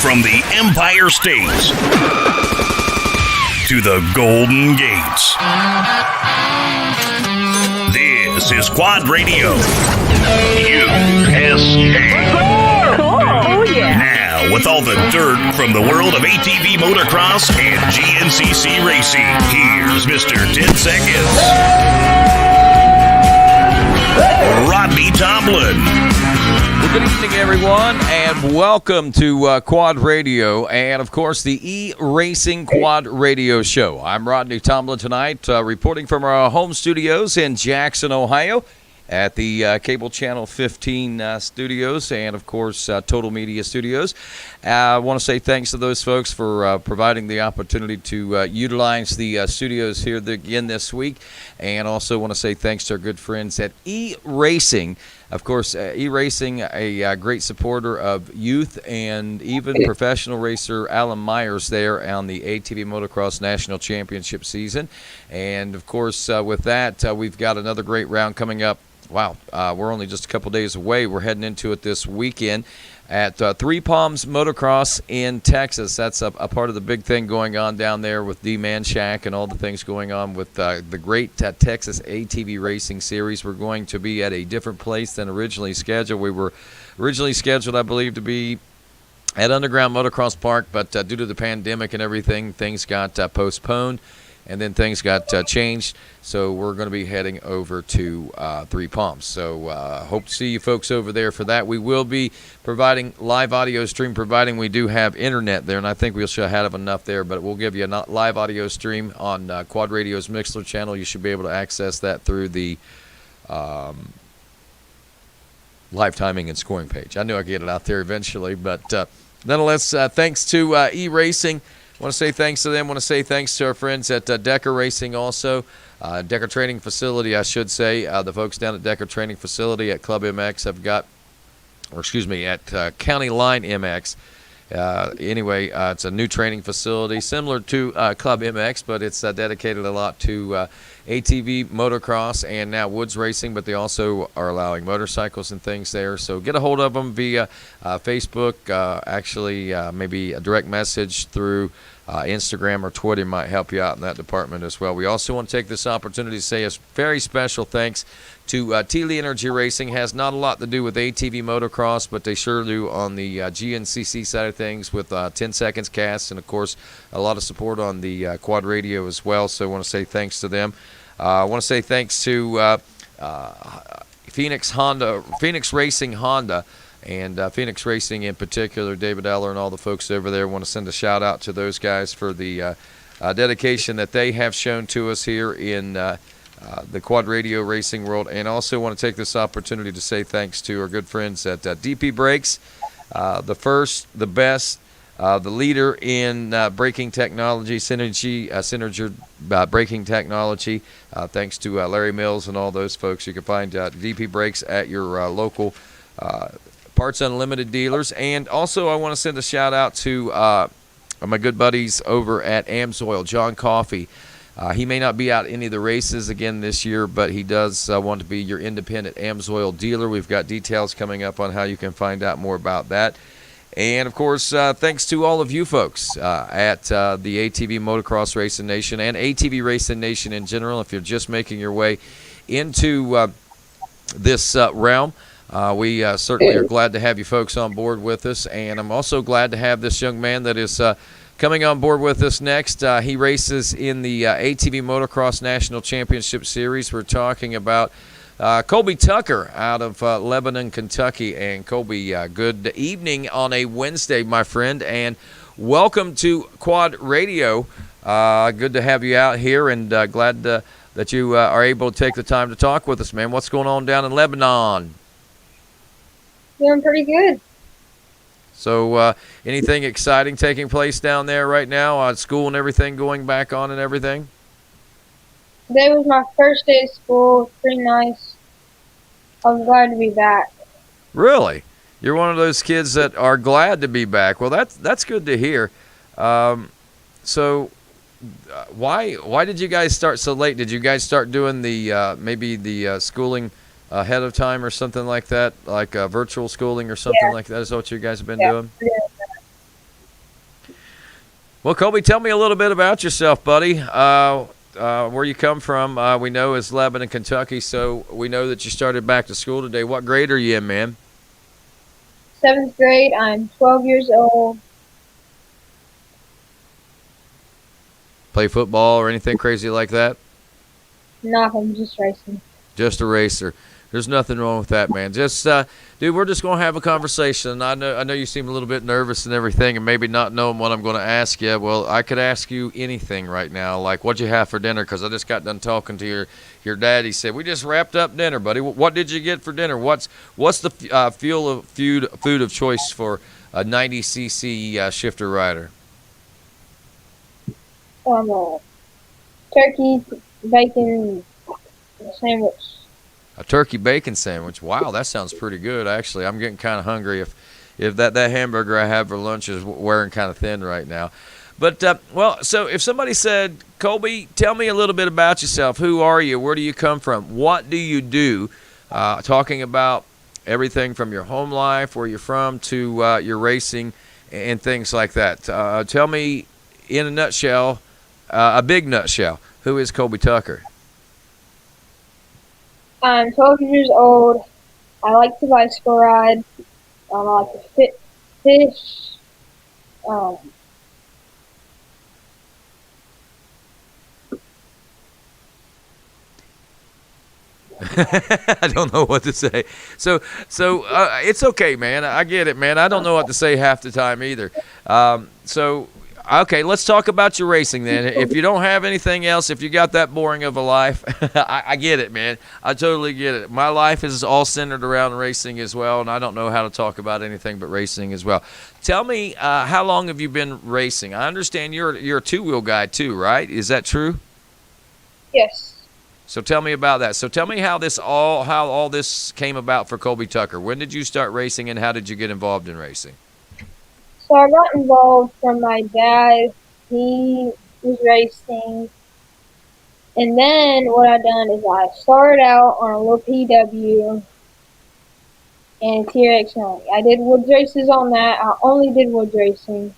From the Empire State to the Golden Gates, this is Quad Radio USA. Cool. Oh, yeah. Now, with all the dirt from the world of ATV motocross and GNCC racing, here's Mr. 10 Seconds, Rodney Tomlin. Well, good evening, everyone, and welcome to Quad Radio and, of course, the E-Racing Quad Radio Show. I'm Rodney Tomlin tonight, reporting from our home studios in Jackson, Ohio, at the Cable Channel 15 studios and, of course, Total Media Studios. I want to say thanks to those folks for providing the opportunity to utilize the studios here again this week, and also want to say thanks to our good friends at E-Racing. Of course, E-Racing, a great supporter of youth and even professional racer Alan Myers there on the ATV Motocross National Championship season. And, of course, with that, we've got another great round coming up. Wow, we're only just a couple days away. We're heading into it this weekend at Three Palms Motocross in Texas. That's a part of the big thing going on down there with D-Man Shack and all the things going on with the great Texas ATV Racing Series. We're going to be at a different place than originally scheduled. We were originally scheduled, I believe, to be at Underground Motocross Park, but due to the pandemic and everything, things got postponed. And then things got changed, so we're going to be heading over to Three Palms. So hope to see you folks over there for that. We will be providing live audio stream, providing we do have internet there, and I think we should have enough there, but we'll give you a live audio stream on Quad Radio's Mixler channel. You should be able to access that through the live timing and scoring page. I knew I'd get it out there eventually, but nonetheless, thanks to E-Racing. I want to say thanks to them. I want to say thanks to our friends at Decker Racing also. Decker Training Facility, I should say. The folks down at Decker Training Facility at Club MX have got, at County Line MX. It's a new training facility similar to Club MX, but it's dedicated a lot to ATV, motocross, and now woods racing, but they also are allowing motorcycles and things there. So get a hold of them via Facebook, maybe a direct message through Instagram or Twitter might help you out in that department as well. We also want to take this opportunity to say a very special thanks to Teely Energy Racing. Has not a lot to do with ATV motocross, but they sure do on the GNCC side of things with 10 Seconds Cast, and of course a lot of support on the Quad Radio as well. So I want to say thanks to them. I want to say thanks to Phoenix Racing Honda, and Phoenix Racing in particular, David Eller and all the folks over there. I want to send a shout out to those guys for the dedication that they have shown to us here in the Quad Radio racing world. And also want to take this opportunity to say thanks to our good friends at DP Brakes, the first, the best, the leader in braking technology, Synergy braking technology. Thanks to Larry Mills and all those folks. You can find DP Brakes at your local Parts Unlimited dealers. And also I want to send a shout out to my good buddies over at AMSOIL, John Coffey. He may not be out any of the races again this year, but he does want to be your independent AMSOIL dealer. We've got details coming up on how you can find out more about that. And, of course, thanks to all of you folks at the ATV Motocross Racing Nation and ATV Racing Nation in general. If you're just making your way into this realm, we certainly are glad to have you folks on board with us. And I'm also glad to have this young man that is coming on board with us next. He races in the ATV Motocross National Championship Series. We're talking about Colby Tucker out of Lebanon, Kentucky. And Colby, good evening on a Wednesday, my friend, and welcome to Quad Radio. Good to have you out here, and glad that you are able to take the time to talk with us, man. What's going on down in Lebanon? Doing pretty good. So anything exciting taking place down there right now? School and everything going back on and everything? Today was my first day of school. Pretty nice. I was glad to be back. Really? You're one of those kids that are glad to be back. Well, that's good to hear. So why did you guys start so late? Did you guys start doing the maybe the schooling ahead of time or something like that, like virtual schooling or something like that? Is that what you guys have been doing? Well, Kolby, tell me a little bit about yourself, buddy. Where you come from, we know is Lebanon, Kentucky, so we know that you started back to school today. What grade are you in, man? 7th grade. I'm 12 years old. Play football or anything crazy like that? Nah, I'm just racing. Just a racer. There's nothing wrong with that, man. Just, dude, we're just going to have a conversation. I know you seem a little bit nervous and everything and maybe not knowing what I'm going to ask you. Well, I could ask you anything right now, like what'd you have for dinner? Because I just got done talking to your dad. He said, we just wrapped up dinner, buddy. What did you get for dinner? What's the food of choice for a 90cc shifter rider? Turkey, bacon, sandwich. A turkey bacon sandwich. Wow, that sounds pretty good, actually. I'm getting kind of hungry if that hamburger I have for lunch is wearing kind of thin right now. But, well, so if somebody said, Kolby, tell me a little bit about yourself. Who are you? Where do you come from? What do you do? Talking about everything from your home life, where you're from, to your racing and things like that. Tell me in a nutshell, a big nutshell, who is Kolby Tucker? I'm 12 years old. I like to bicycle ride. I like to fish. I don't know what to say. So it's okay, man. I get it, man. I don't know what to say half the time either. Okay, let's talk about your racing then. If you don't have anything else, if you got that boring of a life, I get it, man. I totally get it. My life is all centered around racing as well, and I don't know how to talk about anything but racing as well. Tell me, how long have you been racing? I understand you're a two-wheel guy too, right? Is that true? Yes. So tell me about that. So tell me how all this came about for Kolby Tucker. When did you start racing, and how did you get involved in racing? So I got involved from my dad. He was racing. And then what I done is I started out on a little PW and TRX-90. I did woods races on that. I only did woods racing.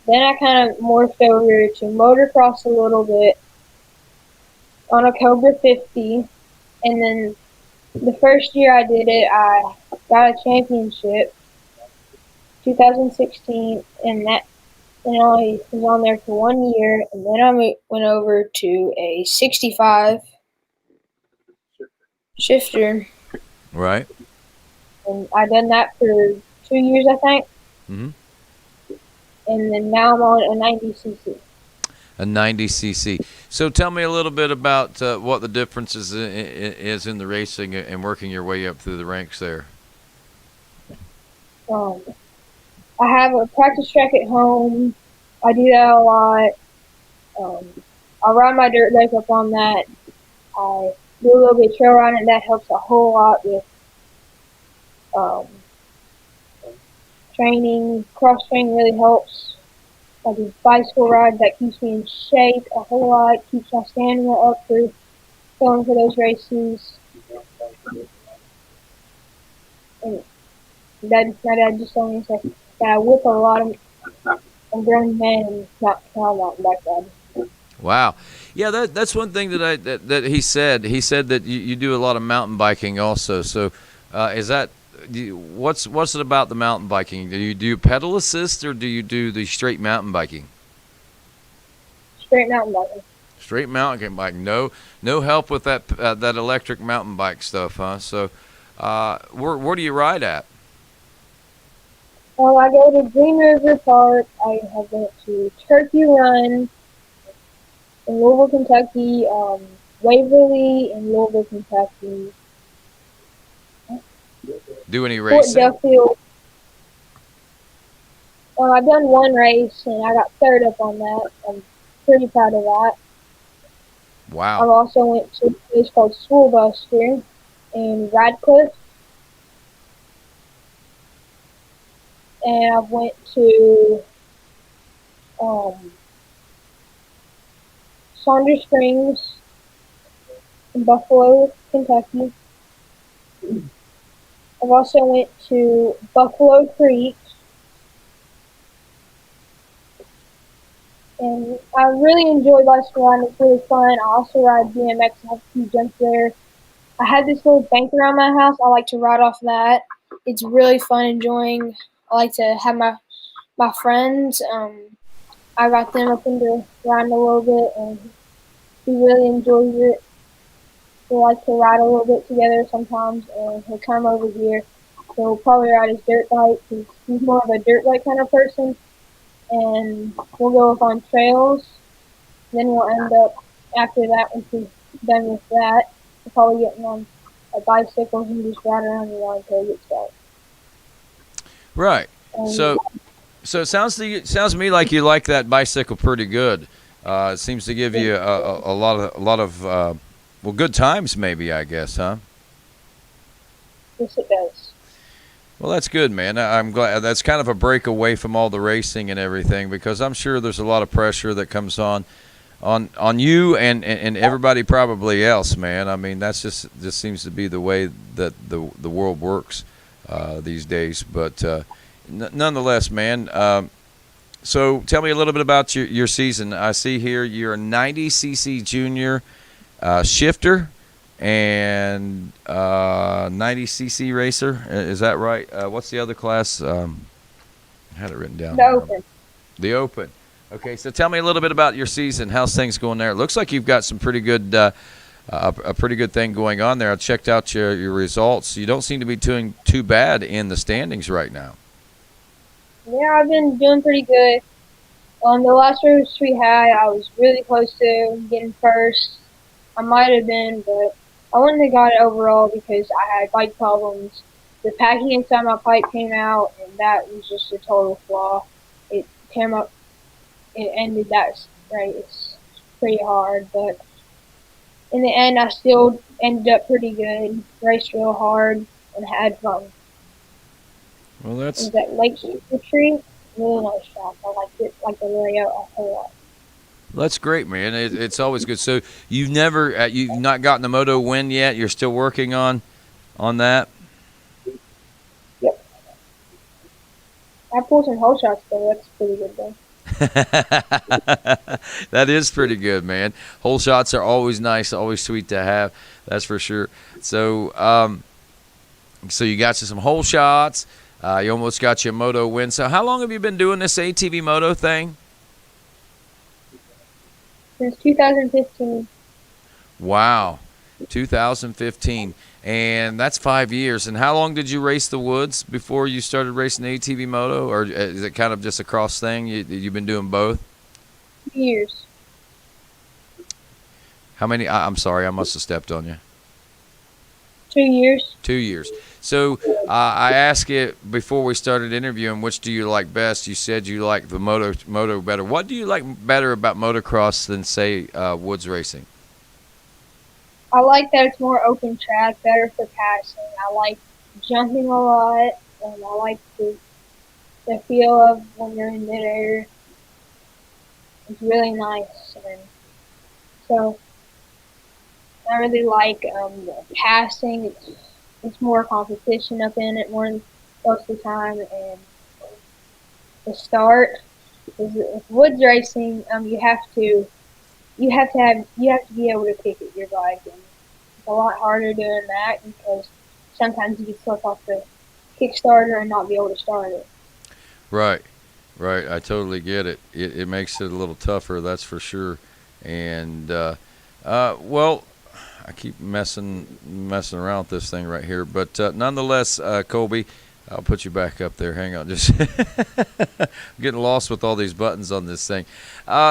Then I kind of morphed over to motocross a little bit on a Cobra 50. And then the first year I did it, I got a championship. 2016, and I was on there for 1 year, and then I went over to a 65 shifter. Right. And I done that for 2 years, I think. Mm-hmm. And then now I'm on a 90cc. A 90cc. So tell me a little bit about what the difference is in the racing and working your way up through the ranks there. I have a practice track at home. I do that a lot. I ride my dirt bike up on that. I do a little bit of trail riding, and that helps a whole lot with training. Cross training really helps. I do bicycle rides. That keeps me in shape a whole lot. Keeps my stamina up for going for those races. And my dad just told me that I whip a lot of grown men and not mountain bike riding. Wow. Yeah, that's one thing that he said. He said that you do a lot of mountain biking also. So is that what's it about the mountain biking? Do you do pedal assist or do you do the straight mountain biking? Straight mountain biking. Straight mountain biking. No help with that electric mountain bike stuff, huh? So where do you ride at? Well, I go to Green River Park. I have went to Turkey Run in Louisville, Kentucky. Waverly in Louisville, Kentucky. Do any racing? Fort Duffield. I've done one race and I got third up on that. I'm pretty proud of that. Wow. I've also went to a place called Schoolbuster in Radcliffe. And I went to Saunders Springs in Buffalo, Kentucky. I've also went to Buffalo Creek. And I really enjoy bicycle riding. It's really fun. I also ride BMX and have a few jumps there. I have this little bank around my house. I like to ride off that. It's really fun enjoying. I like to have my friends. I got them up into riding a little bit, and he really enjoys it. We like to ride a little bit together sometimes, and he'll come over here. He'll probably ride his dirt bike. He's more of a dirt bike kind of person, and we'll go on trails. Then we'll end up, after that, once he's done with that, we'll probably get on a bicycle and just ride around the yard until it gets dark. Right. And So it sounds to me like you like that bicycle pretty good. It seems to give you a lot of good times, maybe, I guess, huh? yes, it does. Well, that's good, man. I'm glad that's kind of a break away from all the racing and everything, because I'm sure there's a lot of pressure that comes on you and everybody probably else, man. I mean, that's just seems to be the way that the world works these days. But nonetheless, man. So tell me a little bit about your season. I see here you're a 90cc junior shifter and 90cc racer. Is that right? What's the other class? I had it written down. The Open. The Open. Okay, so tell me a little bit about your season. How's things going there? It looks like you've got some pretty good, a pretty good thing going on there. I checked out your results. You don't seem to be doing too bad in the standings right now. Yeah, I've been doing pretty good. On the last race we had, I was really close to getting first. I might have been, but I wouldn't have got it overall because I had bike problems. The packing inside my pipe came out, and that was just a total flaw. It came up. It ended that race pretty hard, but in the end, I still ended up pretty good. Raced real hard and had fun. Well, that's. It was at Lake Tree. Really nice track. I liked it, like the layout a whole lot. That's great, man. It's always good. So you've not gotten the moto win yet. You're still working on that. Yep. I pulled some whole shots though. That's pretty good though. That is pretty good, man. Whole shots are always nice, always sweet to have. That's for sure. So, so you got you some whole shots. You almost got your moto win. So how long have you been doing this ATV moto thing? Since 2015. Wow, 2015. And that's 5 years. And how long did you race the woods before you started racing ATV moto? Or is it kind of just a cross thing? You've been doing both? 2 years. How many? I'm sorry, I must have stepped on you. 2 years. 2 years. So I asked you before we started interviewing, which do you like best? You said you like the moto better. What do you like better about motocross than, say, woods racing? I like that it's more open track, better for passing. I like jumping a lot, and I like the feel of when you're in midair. It's really nice, and so I really like the passing. It's more competition up in it more than most of the time, and the start with woods racing. You have to be able to kick at your bike, and it's a lot harder doing that because sometimes you get slip off the Kickstarter and not be able to start it. Right. I totally get it. It makes it a little tougher, that's for sure. And well, I keep messing around with this thing right here, but nonetheless, Kolby, I'll put you back up there. Hang on, just getting lost with all these buttons on this thing.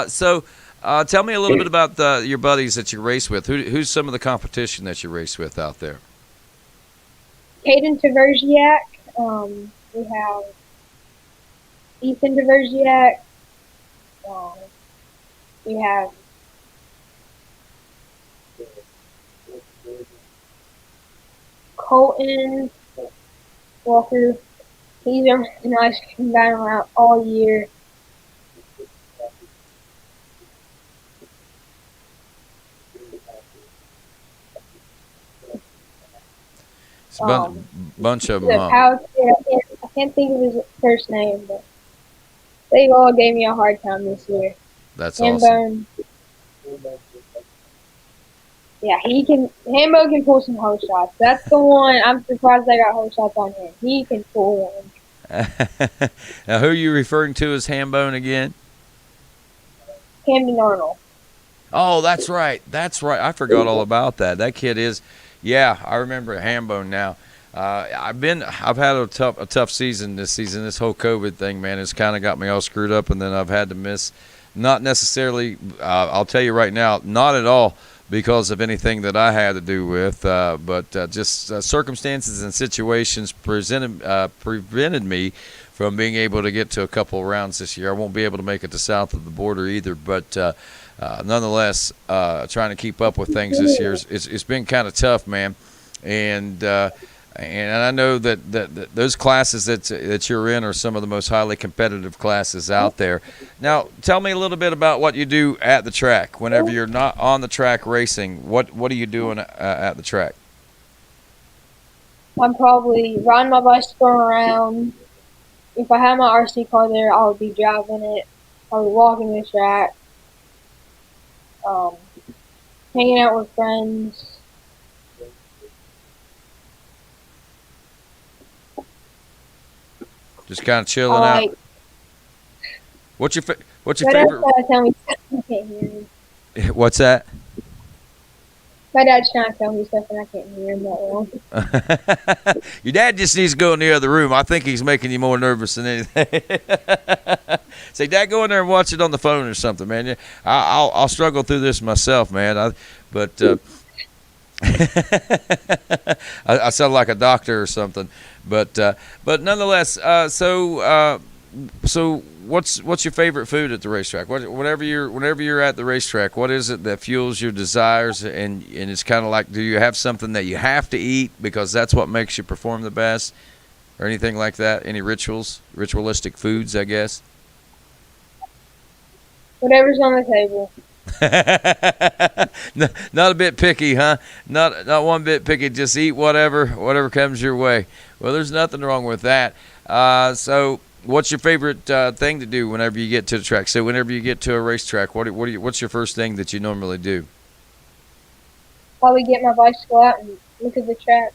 So tell me a little bit about your buddies that you race with. Who's some of the competition that you race with out there? Caden Tverziak. We have Ethan Tverziak. We have Colton Walker. He's a nice guy around all year. It's a bunch of them. I can't think of his first name, but they all gave me a hard time this year. That's Hambone. awesome. Yeah, Hambo can pull some hoe shots. That's the one. I'm surprised I got hoe shots on him. He can pull one. Now, who are you referring to as Hambone again? Camden Arnold. Oh, that's right. That's right. I forgot all about that. That kid is, yeah, I remember Hambone now. I've had a tough season this season. This whole COVID thing, man, has kind of got me all screwed up, and then I've had to miss. Not necessarily. I'll tell you right now, not at all because of anything that I had to do with, but just circumstances and situations prevented me from being able to get to a couple of rounds this year. I won't be able to make it to south of the border either, but nonetheless, trying to keep up with things this year, it's been kind of tough, man. And I know that those classes that you're in are some of the most highly competitive classes out there. Now, tell me a little bit about what you do at the track. Whenever you're not on the track racing, what are you doing at the track? I'm probably riding my bicycle around. If I have my RC car there, I'll be driving it. I'll be walking the track. Hanging out with friends. Just kind of chilling out. What's your favorite? Tell me stuff, I can't hear him. What's that? My dad's trying to tell me stuff and I can't hear him that well. Your dad just needs to go in the other room. I think he's making you more nervous than anything. Say, Dad, go in there and watch it on the phone or something, man. I'll struggle through this myself, man. But I sound like a doctor or something. But nonetheless, so what's your favorite food at the racetrack? Whenever you're at the racetrack, what is it that fuels your desires? And it's kind of like, do you have something that you have to eat because that's what makes you perform the best, or anything like that? Any ritualistic foods, I guess? Whatever's on the table. Not a bit picky, huh? Not one bit picky. Just eat whatever comes your way. Well, there's nothing wrong with that. So, what's your favorite thing to do whenever you get to the track? So, whenever you get to a racetrack, what's your first thing that you normally do? Probably get my bicycle out and look at the track.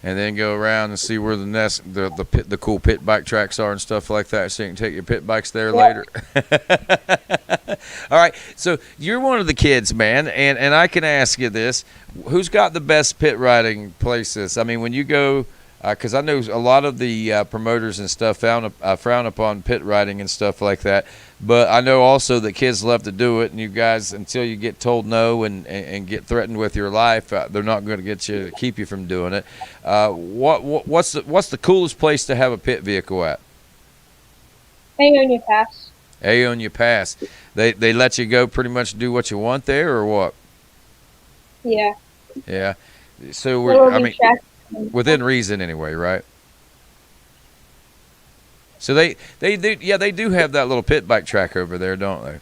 And then go around and see where the cool pit bike tracks are and stuff like that, so you can take your pit bikes there later. All right, so you're one of the kids, man, and I can ask you this: who's got the best pit riding places? I mean, when you go, because I know a lot of the promoters and stuff frown upon pit riding and stuff like that. But I know also that kids love to do it, and you guys, until you get told no and get threatened with your life, they're not going to keep you from doing it. What's the coolest place to have a pit vehicle at? Aonia Pass. Aonia Pass. They let you go pretty much do what you want there, or what? Yeah. Yeah. So within reason anyway, right? So they do have that little pit bike track over there, don't they?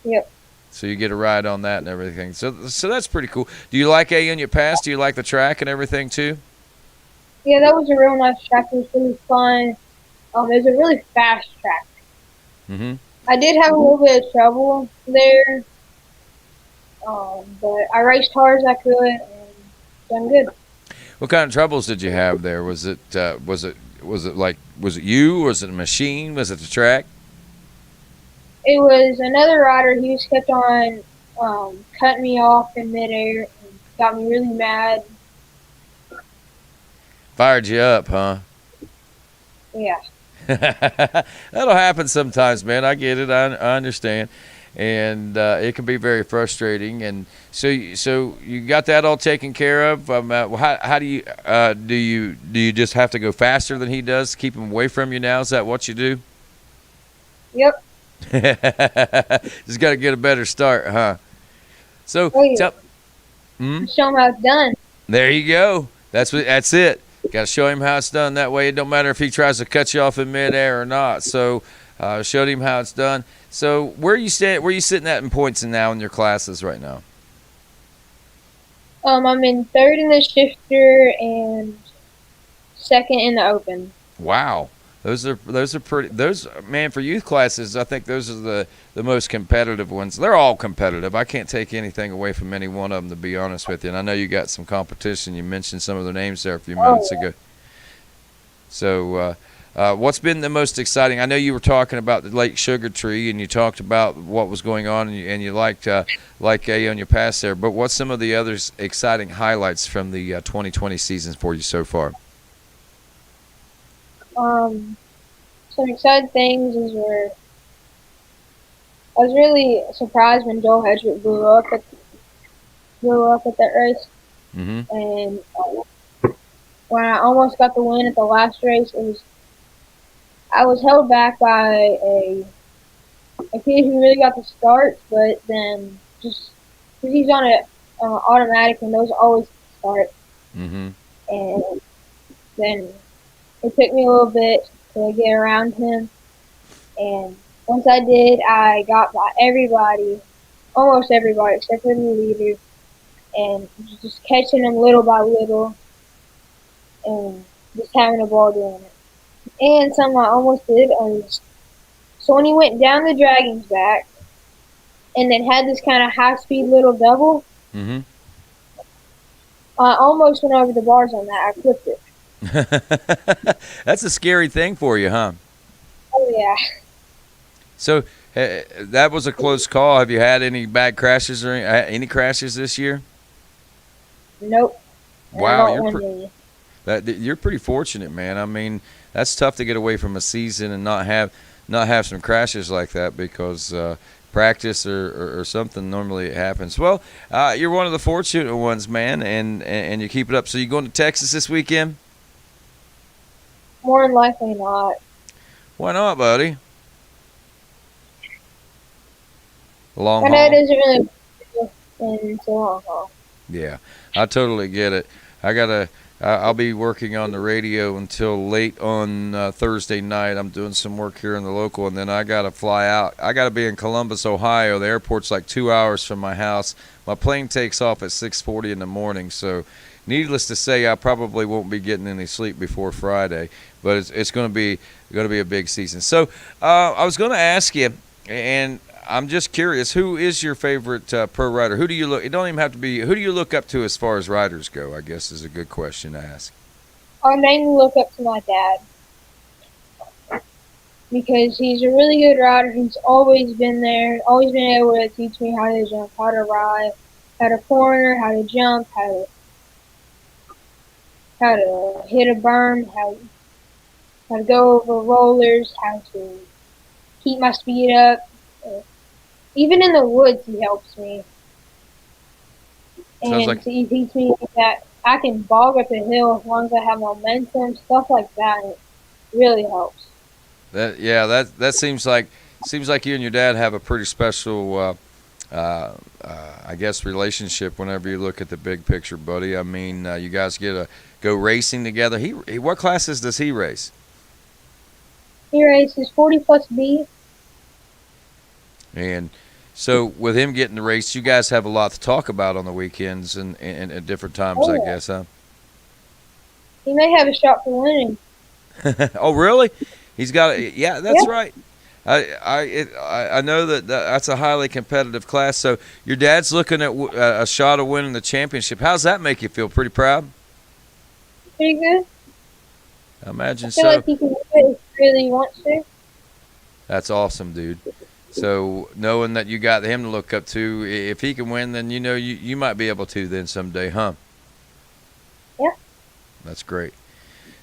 Yep. So you get a ride on that and everything. So that's pretty cool. Do you like Aonia Pass? Do you like the track and everything too? Yeah, that was a real nice track. It was really fun. It was a really fast track. Mm-hmm. I did have a little bit of trouble there, but I raced hard as I could and done good. What kind of troubles did you have there? Was it you? Was it a machine? Was it the track? It was another rider. He just kept on cutting me off in midair and got me really mad. Fired you up, huh? Yeah. That'll happen sometimes, man. I get it. I understand. And it can be very frustrating. And so you got that all taken care of. How do you just have to go faster than he does, keep him away from you now? Is that what you do? Yep. Just got to get a better start, huh? So show him how it's done. There you go. That's it. Got to show him how it's done. That way, it don't matter if he tries to cut you off in midair or not. So, showed him how it's done. So, where are you sitting at in points now in your classes right now? I'm in third in the shifter and second in the open. Wow, Those are pretty. Those, man, for youth classes, I think those are the most competitive ones. They're all competitive. I can't take anything away from any one of them, to be honest with you. And I know you got some competition. You mentioned some of the names there a few minutes ago. So, what's been the most exciting? I know you were talking about the Lake Sugar Tree, and you talked about what was going on, and you liked A on your pass there. But what's some of the other exciting highlights from the 2020 season for you so far? Some exciting things is where I was really surprised when Joel Hedrick blew up at that race. Mm-hmm. And when I almost got the win at the last race, I was held back by a kid who really got the start, but then just because he's on it automatic and those always start. Mm-hmm. And then it took me a little bit to get around him, and once I did, I got by everybody, almost everybody except for the leader, and just catching them little by little, and just having a ball doing it. And something I almost did was, so when he went down the Dragon's back, and then had this kind of high-speed little double, Mm-hmm. I almost went over the bars on that. I clipped it. That's a scary thing for you, huh? Oh, yeah. So that was a close call. Have you had any bad crashes or any crashes this year? Nope. Wow, you're pretty fortunate, man. I mean, that's tough to get away from a season and not have some crashes like that because practice or something, normally it happens. Well, you're one of the fortunate ones, man, and you keep it up. So you going to Texas this weekend? More than likely not. Why not, buddy? Long I know haul. it doesn't really into long haul. Yeah, I totally get it. I'll be working on the radio until late on Thursday night. I'm doing some work here in the local, and then I got to fly out. I got to be in Columbus, Ohio. The airport's like 2 hours from my house. My plane takes off at 6:40 in the morning, so needless to say, I probably won't be getting any sleep before Friday. But it's going to be a big season. So I was going to ask you, and I'm just curious, who is your favorite pro rider? Who do you look? It don't even have to be. Who do you look up to as far as riders go? I guess is a good question to ask. I mainly look up to my dad because he's a really good rider. He's always been there, always been able to teach me how to jump, how to ride, how to corner, how to jump, how to hit a berm, how to go over rollers, how to keep my speed up. Even in the woods, he helps me. And he teaches me that I can bog up a hill as long as I have momentum, stuff like that. And it really helps. That seems like you and your dad have a pretty special, I guess, relationship. Whenever you look at the big picture, buddy. I mean, you guys get to go racing together. He what classes does he race? He races 40 plus B. And so with him getting the race, you guys have a lot to talk about on the weekends and at different times, I guess, huh? He may have a shot for winning. Oh, really? He's got – yeah, that's right. I know that's a highly competitive class. So your dad's looking at a shot of winning the championship. How's that make you feel? Pretty proud? Pretty good. I imagine so. I feel like he can do it if he really wants to. That's awesome, dude. So knowing that you got him to look up to, if he can win, then you might be able to then someday, huh? Yeah. That's great.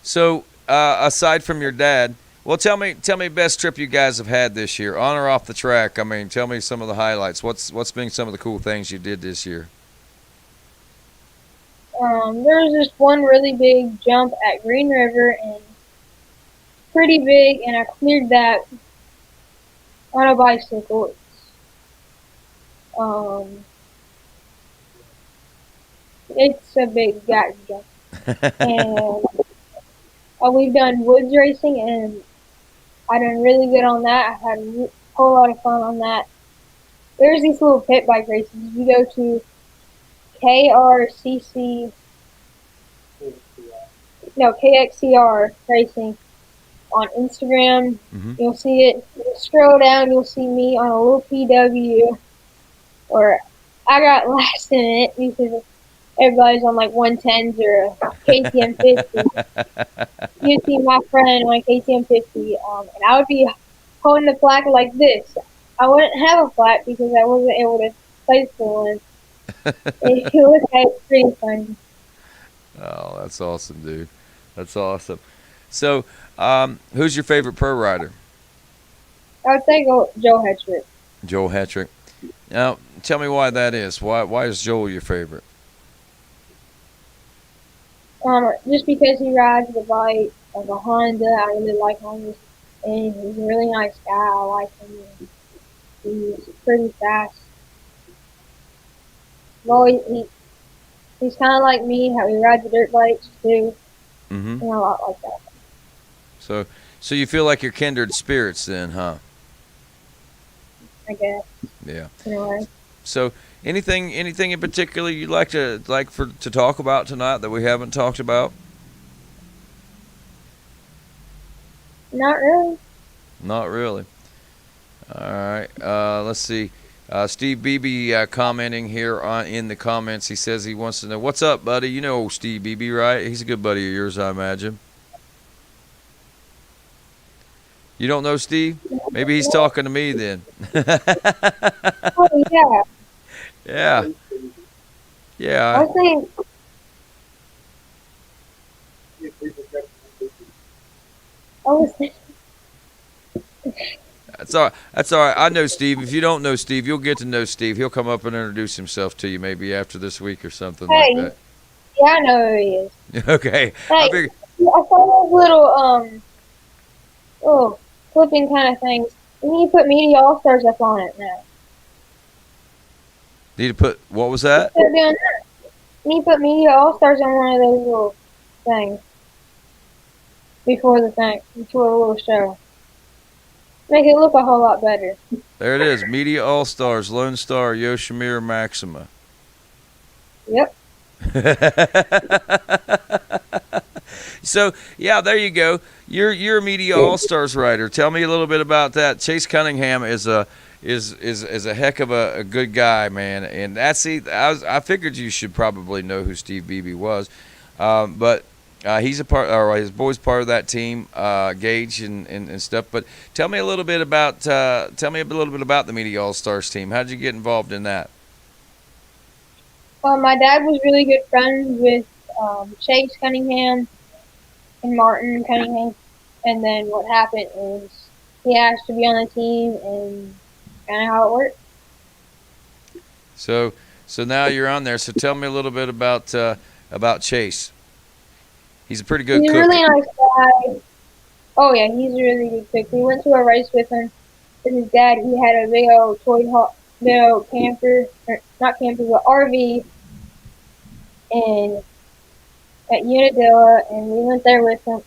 So aside from your dad, well, tell me best trip you guys have had this year, on or off the track. I mean, tell me some of the highlights. What's been some of the cool things you did this year? There was this one really big jump at Green River, and pretty big, and I cleared that on a bicycle. It's a big gap jump. And we've done woods racing, and I done really good on that. I had a whole lot of fun on that. There's these little pit bike races. You go to KXCR racing. on Instagram. Mhm. You'll see it. You scroll down, you'll see me on a little PW, or I got last in it because everybody's on like 110s or a KTM 50. You see my friend on a KTM 50, and I would be holding the plaque like this. I wouldn't have a plaque because I wasn't able to place for one. It was pretty funny. Oh, that's awesome, dude. That's awesome. So, who's your favorite pro rider? I would say go Joe Hetrick. Joel Hetrick. Now, tell me why that is. Why is Joel your favorite? Just because he rides the bike like a Honda, I really like Hondas, and he's a really nice guy. I like him. He's pretty fast. Well, he's kind of like me, how he rides the dirt bikes too, Mm-hmm. and a lot like that. So you feel like you're kindred spirits then, huh? I guess. Yeah. In a way. So anything in particular you'd like to talk about tonight that we haven't talked about? Not really. Not really. All right. Let's see. Steve Beebe commenting here in the comments. He says he wants to know, what's up, buddy? You know Steve Beebe, right? He's a good buddy of yours, I imagine. You don't know Steve? Maybe he's talking to me then. Oh yeah. Yeah. Yeah. I think. I was thinking. That's all right. I know Steve. If you don't know Steve, you'll get to know Steve. He'll come up and introduce himself to you maybe after this week or something Hey. like Yeah, I know who he is. that. Okay. Hey, I saw those little flipping kind of things. And you put Media All Stars up on it now. Need to put, what was that? Instead of doing that, you put Media All Stars on one of those little things before the little show. Make it look a whole lot better. There it is. Media All Stars, Lone Star, Yoshimura Maxima. Yep. So yeah, there you go. You're a Media All Stars writer. Tell me a little bit about that. Chase Cunningham is a heck of a good guy, man. And I figured you should probably know who Steve Beebe was, but he's a part, or his boy's part of that team, Gage and stuff. But tell me a little bit about the Media All Stars team. How did you get involved in that? Well, my dad was really good friends with Chase Cunningham and Martin Cunningham, and then what happened is he asked to be on the team, and kind of how it worked. So now you're on there. So tell me a little bit about Chase. He's a pretty good He's cook. a really nice guy. Oh yeah, he's a really good cook. We went to a race with him with his dad. He had a big old big old camper, or not camper, but RV, and at Unadilla, and we went there with him.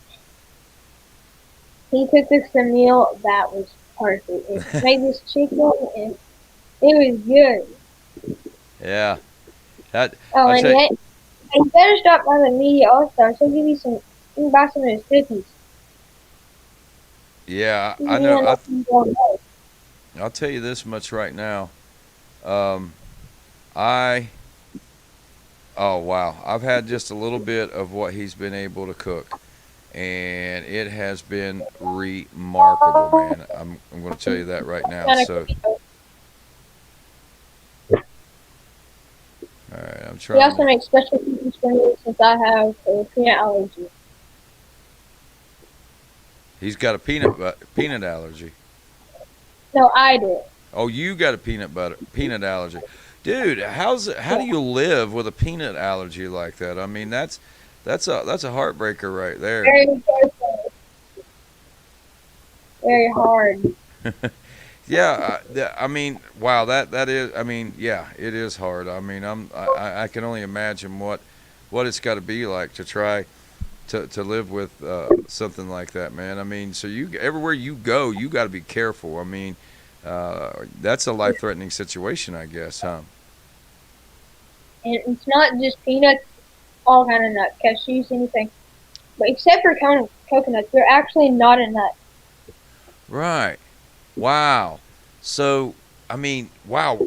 He cooked us a meal that was perfect. It made this chicken, and it was good. Yeah. Oh, and you better stop by the Media All Stars. He'll give you some. You can buy some of his cookies. Yeah, I know. I'll tell you this much right now. Oh wow, I've had just a little bit of what he's been able to cook, and it has been remarkable, man. I'm going to tell you that right now. So, all right, I'm trying. He also makes special cookies for me since I have a peanut allergy. He's got a peanut allergy. No, I do. Oh, you got a peanut allergy. Dude, how do you live with a peanut allergy like that? I mean, that's a heartbreaker right there. Very careful. Very hard. Yeah, I mean, wow, that is. I mean, yeah, it is hard. I mean, I can only imagine what it's got to be like to try to live with something like that, man. I mean, so everywhere you go, you got to be careful. I mean, that's a life-threatening situation, I guess, huh? And it's not just peanuts, all kind of nuts, cashews, anything. But except for coconuts. They're actually not a nut. Right. Wow. So, I mean, wow.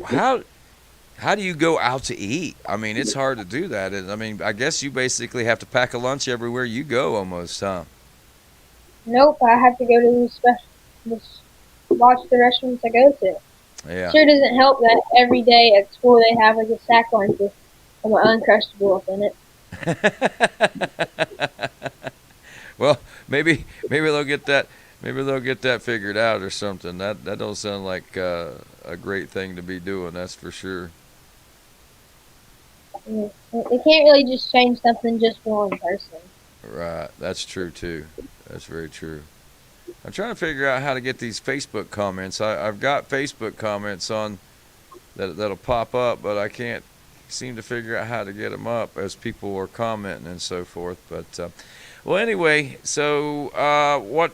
How do you go out to eat? I mean, it's hard to do that. I mean, I guess you basically have to pack a lunch everywhere you go almost, huh? Nope, I have to go to watch the restaurants I go to. Yeah. Sure doesn't help that every day at school they have like a sack lunch with an Uncrustable in it. Well, maybe they'll get that. Maybe they'll get that figured out or something. That don't sound like a great thing to be doing. That's for sure. Yeah. They can't really just change something just for one person. Right. That's true too. That's very true. I'm trying to figure out how to get these Facebook comments. I've got Facebook comments on that'll pop up, but I can't seem to figure out how to get them up as people are commenting and so forth. But well, anyway, so what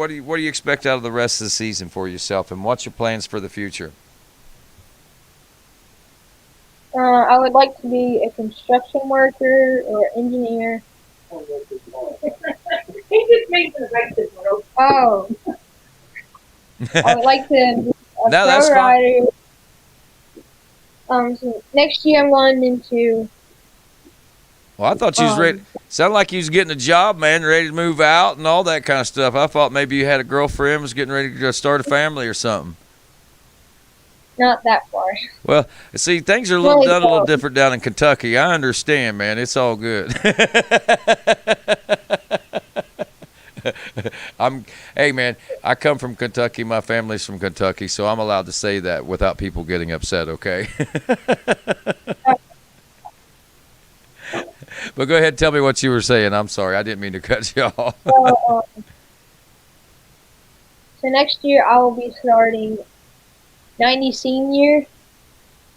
do you expect out of the rest of the season for yourself, and what's your plans for the future? I would like to be a construction worker or engineer. He just made the right this world. Oh. I would like to be a No, that's pro fine. rider. So next year I'm going into. Well, I thought you was ready. Sounded like you was getting a job, man, ready to move out and all that kind of stuff. I thought maybe you had a girlfriend, was getting ready to start a family or something. Not that far. Well, see, things are Really done a little close. different down in Kentucky. I understand, man. It's all good. Hey, man, I come from Kentucky. My family's from Kentucky, so I'm allowed to say that without people getting upset, okay? But go ahead and tell me what you were saying. I'm sorry. I didn't mean to cut you off. So next year I will be starting 90 senior.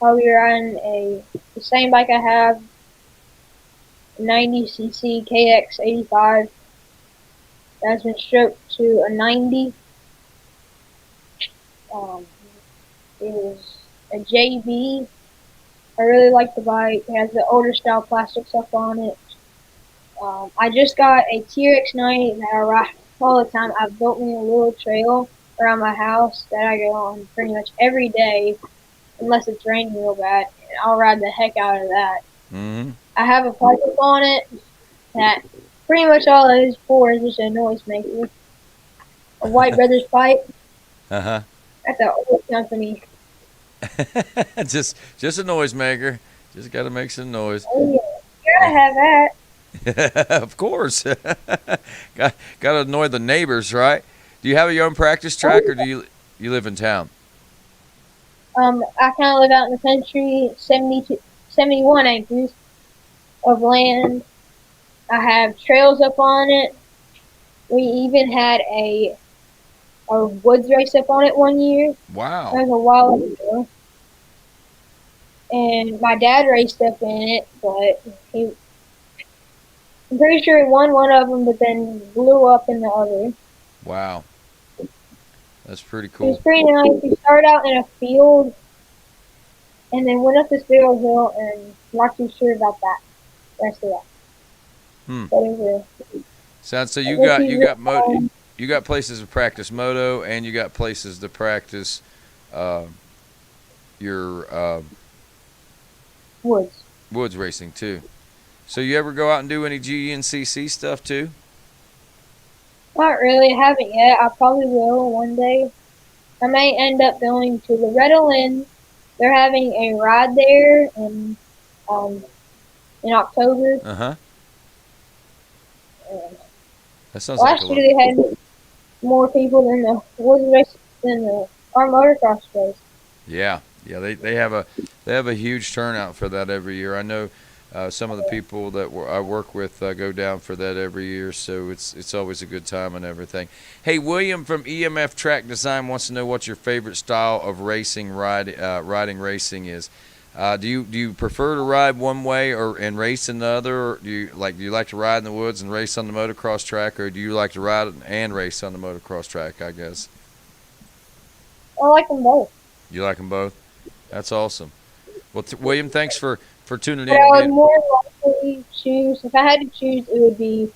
I'll be riding the same bike I have, 90cc KX85. That's been stroked to a 90. It is a JB. I really like the bike. It has the older style plastic stuff on it. I just got a TRX90 that I ride all the time. I've built me a little trail around my house that I go on pretty much every day, unless it's raining real bad. And I'll ride the heck out of that. Mm-hmm. I have a pipe on it that pretty much all it is for is just a noisemaker. A White Brothers pipe. Uh-huh. That's an old company. just a noisemaker. Just got to make some noise. Oh, yeah. Gotta have that. Of course. got to annoy the neighbors, right? Do you have your own practice track, or do you live in town? I kind of live out in the country, 71 acres of land. I have trails up on it. We even had a woods race up on it one year. Wow. That was a while ago. And my dad raced up in it, but I'm pretty sure he won one of them, but then blew up in the other. Wow. That's pretty It cool. was pretty nice. We started out in a field, and then went up this big old hill, and not too sure about that rest of that. But it was So you got places to practice moto, and you got places to practice your woods racing too. So you ever go out and do any GNCC stuff too? not really. I haven't yet. I probably will one day. I may end up going to Loretta Lynn. They're having a ride there in October. Uh-huh. And That sounds like last year they had more people than the woods race than our motocross race. Yeah, they have a huge turnout for that every year. I know some of the people that I work with go down for that every year, so it's always a good time and everything. Hey, William from EMF Track Design wants to know what your favorite style of riding racing is. Do you prefer to ride one way and race in the other, or do you like to ride in the woods and race on the motocross track, or do you like to ride and race on the motocross track, I guess? I like them both. You like them both? That's awesome. Well, William, thanks for tuning in. But I would more likely choose, if I had to choose, it would be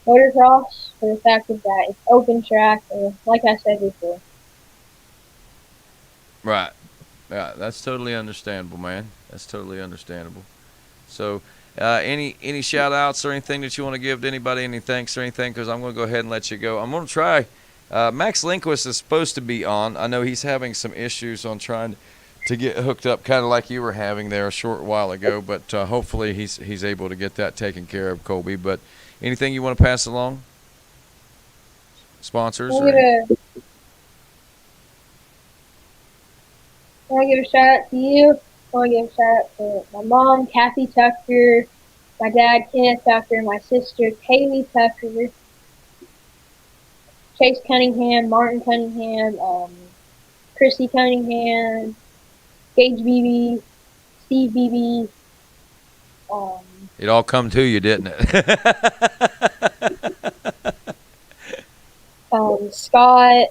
motocross. for the fact of that it's open track, or like I said before. Right. Yeah, that's totally understandable, man. That's totally understandable. So, any shout outs or anything that you want to give to anybody, any thanks or anything? Because I'm going to go ahead and let you go. I'm going to try. Max Lindquist is supposed to be on. I know he's having some issues on trying to get hooked up, kind of like you were having there a short while ago. But hopefully he's able to get that taken care of, Kolby. But anything you want to pass along? Sponsors? I want to give a shout out to you. I want to give a shout out to my mom, Kathy Tucker, my dad, Kenneth Tucker, my sister, Kaylee Tucker, Chase Cunningham, Martin Cunningham, Chrissy Cunningham, Gage Beebe, Steve Beebe. It all come to you, didn't it? Scott,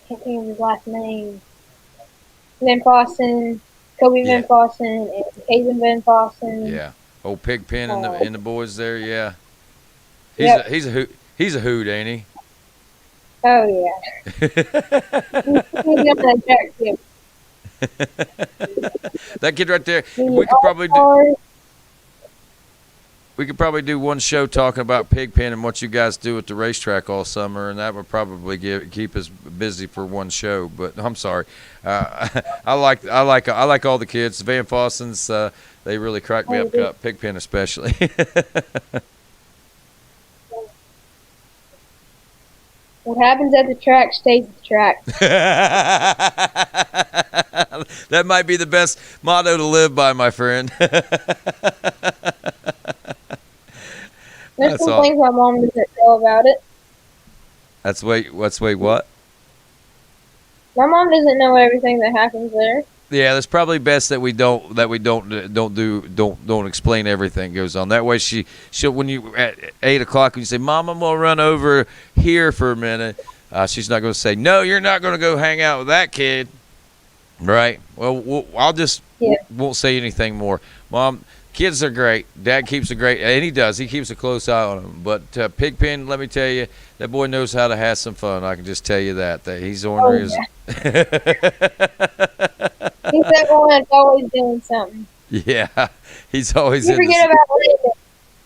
can't think of his last name. Van Fossen, Kobe Van Fossen, and Hazen Van Fossen. Yeah. Old Pigpen and the boys there, yeah. He's a hoot, ain't he? Oh yeah. He's got that jack too. That kid right there. We could probably do one show talking about Pigpen and what you guys do at the racetrack all summer, and that would probably keep us busy for one show. But I'm sorry, I like all the kids. The Van Fossens, they really crack me up. Pigpen especially. What happens at the track stays at the track. That might be the best motto to live by, my friend. There's some things my mom doesn't know about it. What? My mom doesn't know everything that happens there. Yeah, that's probably best that we don't explain everything goes on. That way she'll when you at 8 o'clock when you say, "Mom, I'm gonna run over here for a minute," she's not gonna say, "No, you're not gonna go hang out with that kid." Right? Well, I'll just won't say anything more. Mom, kids are great. Dad keeps a great, and he does. He keeps a close eye on them. But Pigpen, let me tell you, that boy knows how to have some fun. I can just tell you that he's ornery. He's that one that's always doing something. Yeah, he's always. You forget about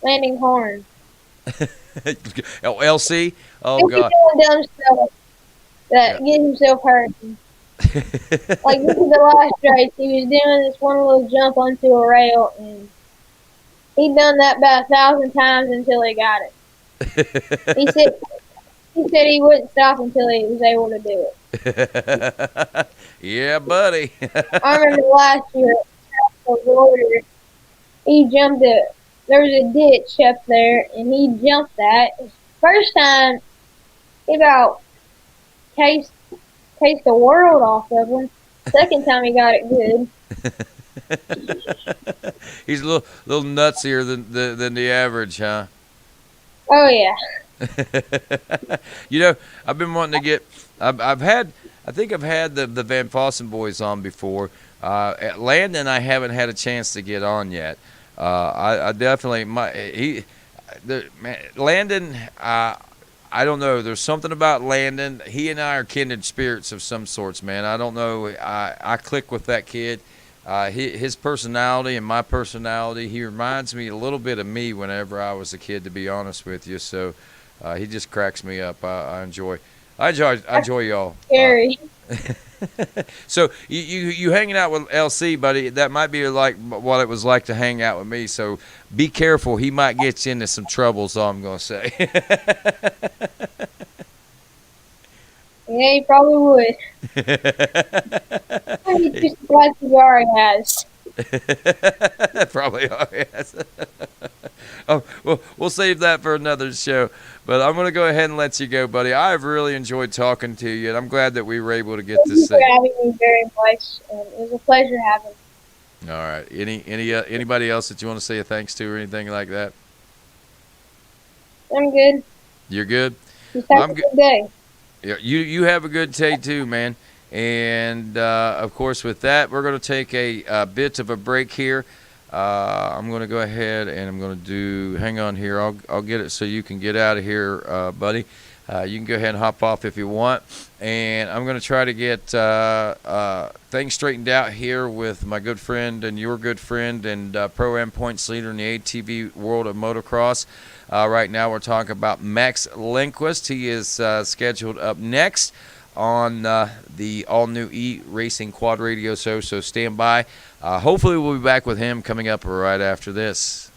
landing horn. LC. Oh he's God. Doing dumb stuff that gets himself hurt. Like this is the last race. He was doing this one little jump onto a rail, and he'd done that about 1,000 times until he got it. He said he wouldn't stop until he was able to do it. Yeah, buddy. I remember last year at he jumped it. There was a ditch up there, and he jumped that. First time, he about cased the world off of him. Second time, he got it good. He's a little nutsier than the average, huh? Oh yeah. You know, I've been wanting to get. I think I've had the Van Fossen boys on before. At Landon, I haven't had a chance to get on yet. I definitely Landon. I don't know. There's something about Landon. He and I are kindred spirits of some sorts, man. I don't know. I click with that kid. His personality and my personality. He reminds me a little bit of me whenever I was a kid, to be honest with you. So he just cracks me up. I enjoy y'all. Scary. So you hanging out with LC, buddy? That might be like what it was like to hang out with me. So be careful. He might get you into some trouble. So I'm gonna say. Yeah, he probably would. He's just the black cigar he has. Probably has. Oh, well, we'll save that for another show. But I'm going to go ahead and let you go, buddy. I've really enjoyed talking to you, and I'm glad that we were able to get this thing. Thank you for having me very much. It was a pleasure having you. All right. Anybody else that you want to say a thanks to or anything like that? I'm good. You're good? Just have a good day. Yeah, you have a good day too, man. And, of course, with that, we're going to take a bit of a break here. I'm going to go ahead and I'm going to do, hang on here, I'll get it so you can get out of here, buddy. You can go ahead and hop off if you want. And I'm going to try to get things straightened out here with my good friend and your good friend and Pro-Am points leader in the ATV world of motocross. Right now we're talking about Max Lindquist. He is scheduled up next on the all-new E-Racing Quad Radio show, so stand by. Hopefully we'll be back with him coming up right after this.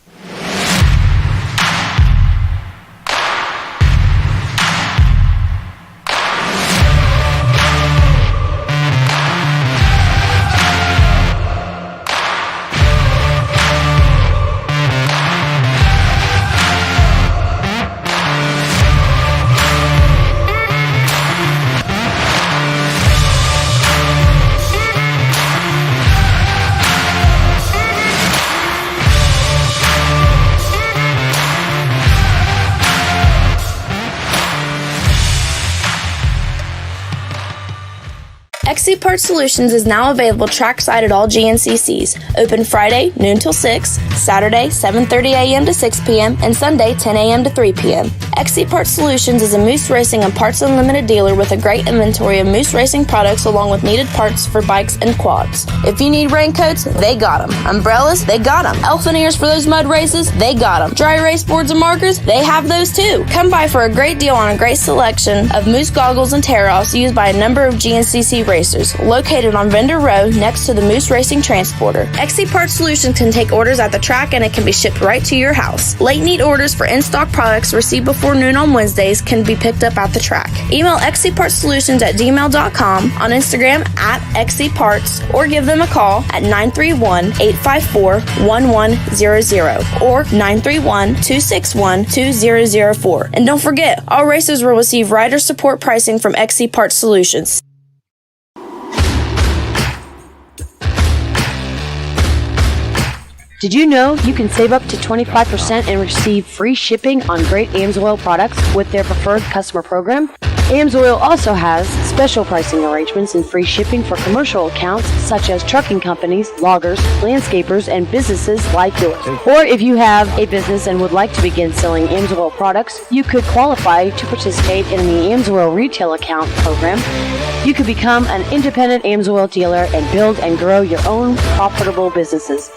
XC Parts Solutions is now available trackside at all GNCCs. Open Friday, noon till 6, Saturday, 7:30 a.m. to 6 p.m., and Sunday, 10 a.m. to 3 p.m. XC Parts Solutions is a Moose Racing and Parts Unlimited dealer with a great inventory of Moose Racing products along with needed parts for bikes and quads. If you need raincoats, they got them. Umbrellas, they got them. Elephant ears for those mud races, they got them. Dry erase boards and markers, they have those too. Come by for a great deal on a great selection of Moose goggles and tear-offs used by a number of GNCC racers. Located on Vendor Row next to the Moose Racing Transporter. XC Parts Solutions can take orders at the track and it can be shipped right to your house. Late need orders for in-stock products received before noon on Wednesdays can be picked up at the track. Email xcpartsolutions@gmail.com, on Instagram @xcparts, or give them a call at 931-854-1100 or 931-261-2004. And don't forget, all racers will receive rider support pricing from XC Parts Solutions. Did you know you can save up to 25% and receive free shipping on great AMSOIL products with their preferred customer program? AMSOIL also has special pricing arrangements and free shipping for commercial accounts such as trucking companies, loggers, landscapers, and businesses like yours. Or if you have a business and would like to begin selling AMSOIL products, you could qualify to participate in the AMSOIL retail account program. You could become an independent AMSOIL dealer and build and grow your own profitable businesses.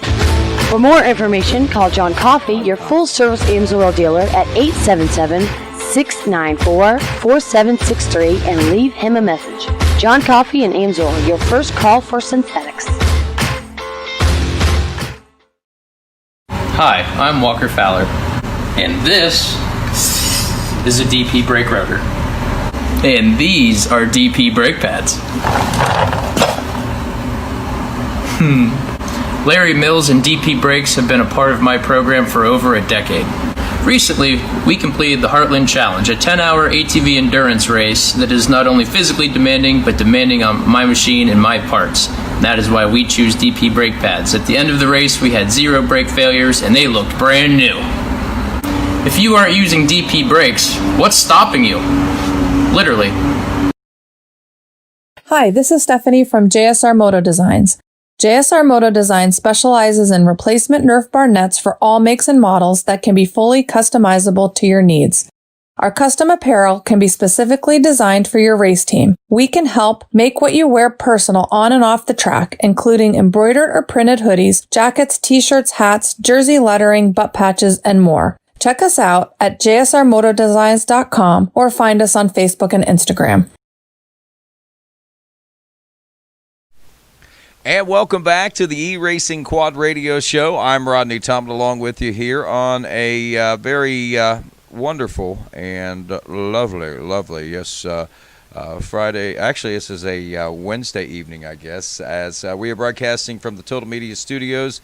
For more information, call John Coffey, your full-service AMSOIL dealer, at 877-694-4763 and leave him a message. John Coffey and AMSOIL, your first call for synthetics. Hi, I'm Walker Fowler, and this is a DP brake rotor. And these are DP brake pads. Larry Mills and DP Brakes have been a part of my program for over a decade. Recently, we completed the Heartland Challenge, a 10-hour ATV endurance race that is not only physically demanding, but demanding on my machine and my parts. That is why we choose DP brake pads. At the end of the race, we had 0 brake failures, and they looked brand new. If you aren't using DP brakes, what's stopping you? Literally. Hi, this is Stephanie from JSR Moto Designs. JSR Moto Design specializes in replacement Nerf bar nets for all makes and models that can be fully customizable to your needs. Our custom apparel can be specifically designed for your race team. We can help make what you wear personal on and off the track, including embroidered or printed hoodies, jackets, t-shirts, hats, jersey lettering, butt patches, and more. Check us out at jsrmotodesigns.com or find us on Facebook and Instagram. And welcome back to the E-Racing Quad Radio Show. I'm Rodney Tomlin along with you here on a very wonderful and lovely, yes, Friday. Actually, this is a Wednesday evening, I guess, as we are broadcasting from the Total Media Studios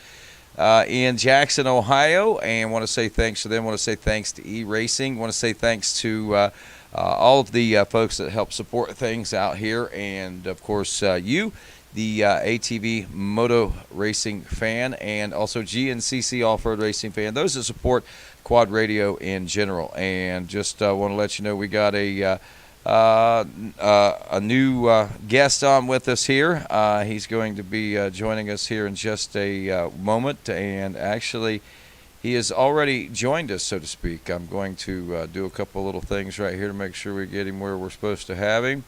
in Jackson, Ohio. And want to say thanks to them. Want to say thanks to E-Racing. Want to say thanks to all of the folks that help support things out here. And, of course, you, the ATV Moto Racing fan, and also GNCC Off-Road Racing fan, those that support Quad Radio in general. And just want to let you know we got a a new guest on with us here. He's going to be joining us here in just a moment, and actually he has already joined us, so to speak. I'm going to do a couple little things right here to make sure we get him where we're supposed to have him.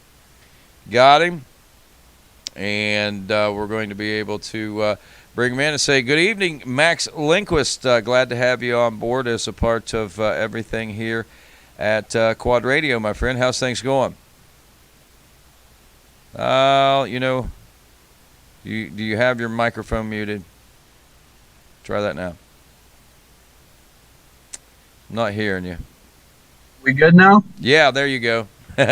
Got him. And we're going to be able to bring him in and say, good evening, Max Lindquist. Glad to have you on board as a part of everything here at Quad Radio, my friend. How's things going? You know, do you have your microphone muted? Try that now. I'm not hearing you. We good now? Yeah, there you go. You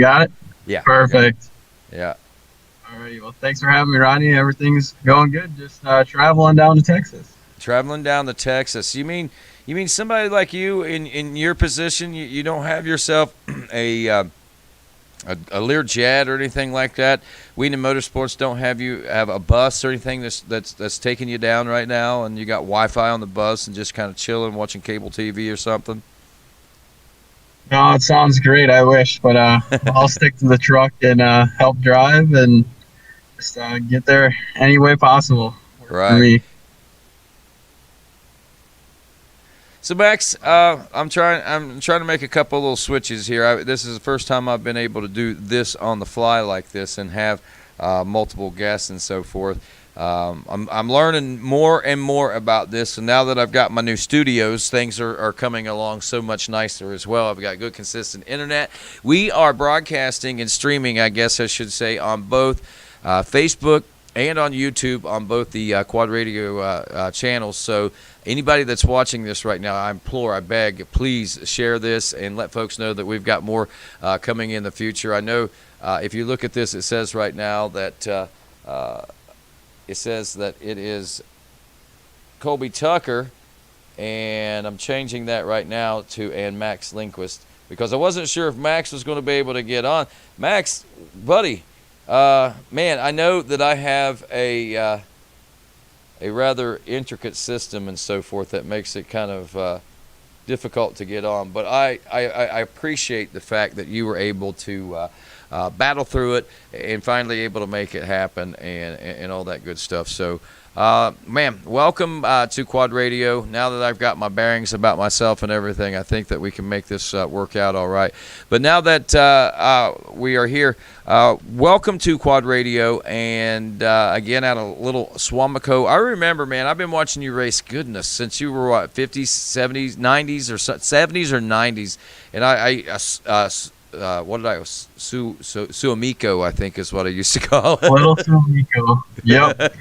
got it? Yeah. Perfect. Yeah. All right. Well, thanks for having me, Rodney. Everything's going good. Just traveling down to Texas. Traveling down to Texas. You mean somebody like you in your position? You don't have yourself a Learjet or anything like that. We in motorsports don't have a bus or anything that's taking you down right now, and you got Wi-Fi on the bus and just kind of chilling, watching cable TV or something. No, it sounds great. I wish, but I'll stick to the truck and help drive and just get there any way possible. Right. For me. So Max, I'm trying to make a couple little switches here. This is the first time I've been able to do this on the fly like this and have multiple guests and so forth. I'm learning more and more about this, and now that I've got my new studios, things are coming along so much nicer as well. I've got good, consistent internet. We are broadcasting and streaming, I guess I should say, on both Facebook and on YouTube on both the Quad Radio channels. So anybody that's watching this right now, I implore, I beg, please share this and let folks know that we've got more coming in the future. I know if you look at this, it says right now that it says that it is Colby Tucker, and I'm changing that right now to and Max Lindquist because I wasn't sure if Max was going to be able to get on. Max, buddy, man, I know that I have a rather intricate system and so forth that makes it kind of difficult to get on, but I appreciate the fact that you were able to battle through it and finally able to make it happen and all that good stuff. So, man, welcome to Quad Radio. Now that I've got my bearings about myself and everything, I think that we can make this work out all right. But now that we are here, welcome to Quad Radio, and again, out of Little Swamico. I remember, man, I've been watching you race, goodness, since you were, what, 50s, 70s, 90s, or 70s or 90s, and what did I? Suamico, I think is what I used to call it. Little Suamico. Yep.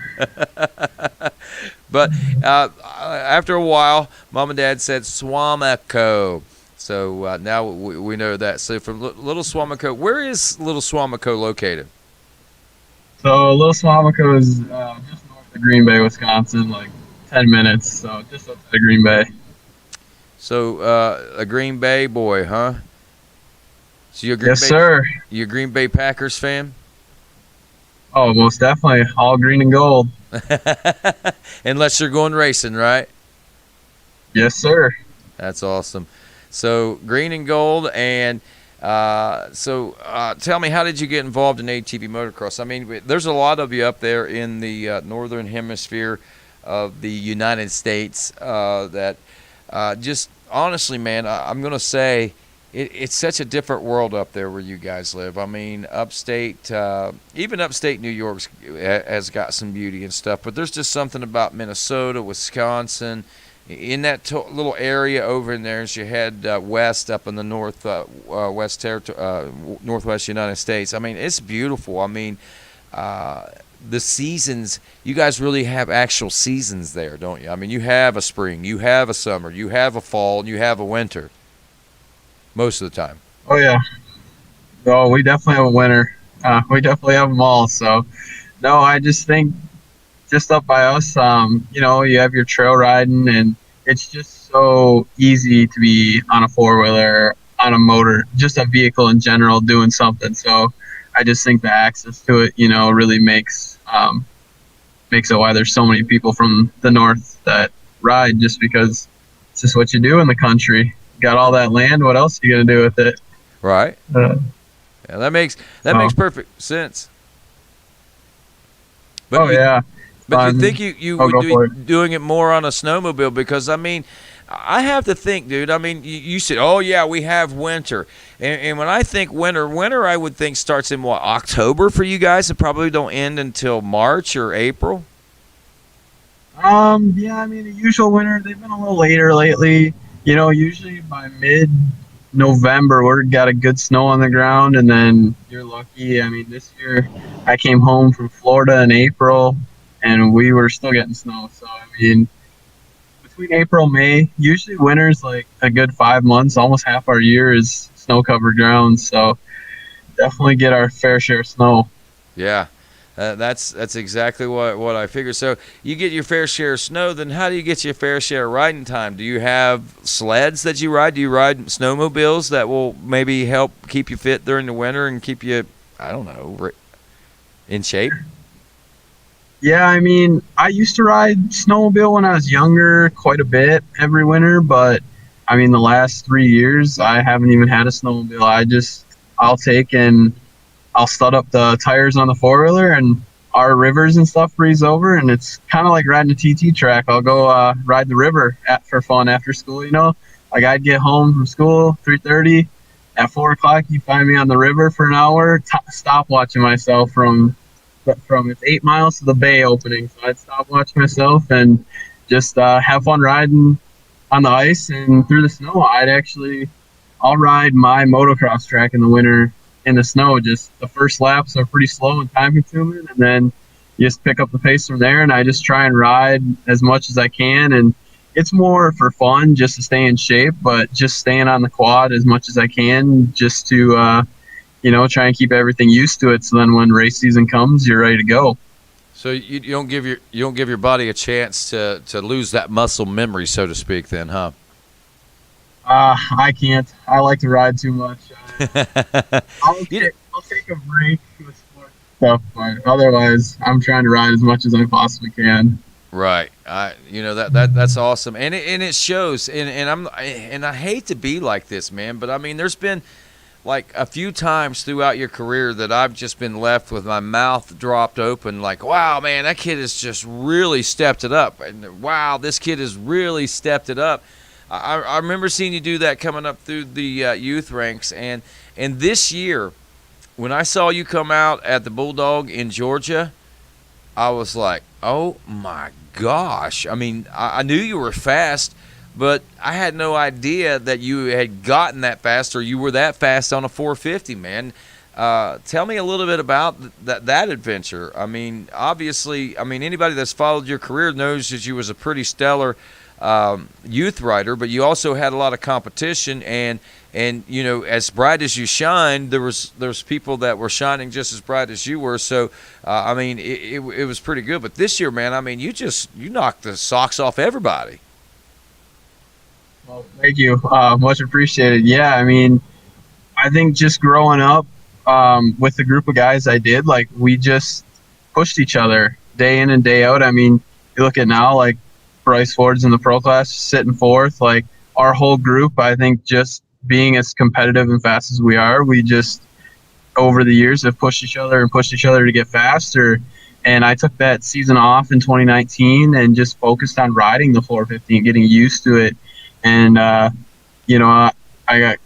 But after a while, Mom and Dad said Swamico. So now we know that. So from Little Swamico, where is Little Swamico located? So Little Swamico is just north of Green Bay, Wisconsin, like 10 minutes. So just outside of Green Bay. So a Green Bay boy, huh? So you're Yes, sir. You a Green Bay Packers fan? Oh, most definitely. All green and gold. Unless you're going racing, right? Yes, sir. That's awesome. So green and gold, and tell me, how did you get involved in ATV motocross? I mean, there's a lot of you up there in the northern hemisphere of the United States that just honestly, man, I'm going to say it's such a different world up there where you guys live. I mean, upstate, even upstate New York has got some beauty and stuff, but there's just something about Minnesota, Wisconsin, in that little area over in there as you head west up in the northwest United States. I mean, it's beautiful. I mean, the seasons, you guys really have actual seasons there, don't you? I mean, you have a spring, you have a summer, you have a fall, and you have a winter. Most of the time. Oh, yeah. Oh, we definitely have a winter. We definitely have them all. So, no, I just think just up by us, you have your trail riding, and it's just so easy to be on a four-wheeler, on a motor, just a vehicle in general doing something. So I just think the access to it, really makes it why there's so many people from the north that ride, just because it's just what you do in the country. Got all that land, what else are you going to do with it? Right. Uh, Yeah, that makes perfect sense. But oh yeah. but you think you I'll would go for be it. doing it more on a snowmobile? Because I mean, I have to think, dude. I mean, you said, oh yeah, we have winter, and when I think winter, I would think starts in what, October for you guys, and probably don't end until March or April. Yeah, I mean the usual winter, they've been a little later lately. You know, usually by mid November we're got a good snow on the ground, and then you're lucky. I mean, this year I came home from Florida in April and we were still getting snow. So I mean, between April and May, usually winter's like a good 5 months. Almost half our year is snow covered ground. So definitely get our fair share of snow. Yeah. That's exactly what I figured. So you get your fair share of snow. Then how do you get your fair share of riding time? Do you have sleds that you ride? Do you ride snowmobiles that will maybe help keep you fit during the winter and keep you, I don't know, in shape? Yeah, I mean, I used to ride snowmobile when I was younger quite a bit every winter, but I mean, the last 3 years, I haven't even had a snowmobile. I'll stud up the tires on the four-wheeler, and our rivers and stuff freeze over, and it's kind of like riding a TT track. I'll go ride the river for fun after school, you know? Like, I'd get home from school, 3:30. At 4 o'clock, you find me on the river for an hour, stop watching myself from it's 8 miles to the bay opening. So I'd stop watching myself and just have fun riding on the ice and through the snow. I'll ride my motocross track in the winter in the snow. Just the first laps are pretty slow and time consuming, and then you just pick up the pace from there, and I just try and ride as much as I can. And it's more for fun, just to stay in shape, but just staying on the quad as much as I can, just to try and keep everything used to it, so then when race season comes, you're ready to go. So you don't give your body a chance to lose that muscle memory, so to speak, then, huh? I can't. I like to ride too much. I'll take a break with sports stuff, but otherwise, I'm trying to ride as much as I possibly can. Right. That's awesome, and it shows. And I hate to be like this, man, but I mean, there's been like a few times throughout your career that I've just been left with my mouth dropped open, like, wow, man, that kid has just really stepped it up, and wow, this kid has really stepped it up. I remember seeing you do that coming up through the youth ranks, and this year, when I saw you come out at the Bulldog in Georgia, I was like, oh my gosh. I mean, I knew you were fast, but I had no idea that you had gotten that fast, or you were that fast on a 450, man. Tell me a little bit about that adventure. I mean, obviously, anybody that's followed your career knows that you was a pretty stellar youth rider, but you also had a lot of competition, and as bright as you shined, there's people that were shining just as bright as you were. So it was pretty good. But this year, man, you knocked the socks off everybody. Well, thank you, much appreciated. Yeah, I think just growing up with the group of guys I did, like, we just pushed each other day in and day out. You look at now, like, Bryce Ford's in the pro class sitting fourth. Like, our whole group, I think, just being as competitive and fast as we are, we just over the years have pushed each other to get faster. And I took that season off in 2019 and just focused on riding the 450 and getting used to it. And I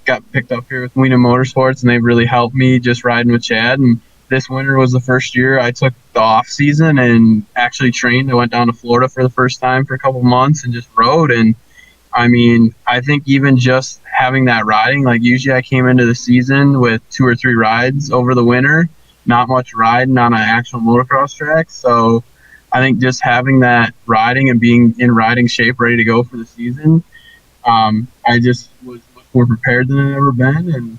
got picked up here with Wiener Motorsports, and they've really helped me just riding with Chad. And this winter was the first year I took the off season and actually trained. I went down to Florida for the first time for a couple months and just rode. And I think even just having that riding, like, usually I came into the season with 2 or 3 rides over the winter, not much riding on an actual motocross track. So I think just having that riding and being in riding shape, ready to go for the season, I just was much more prepared than I've ever been. And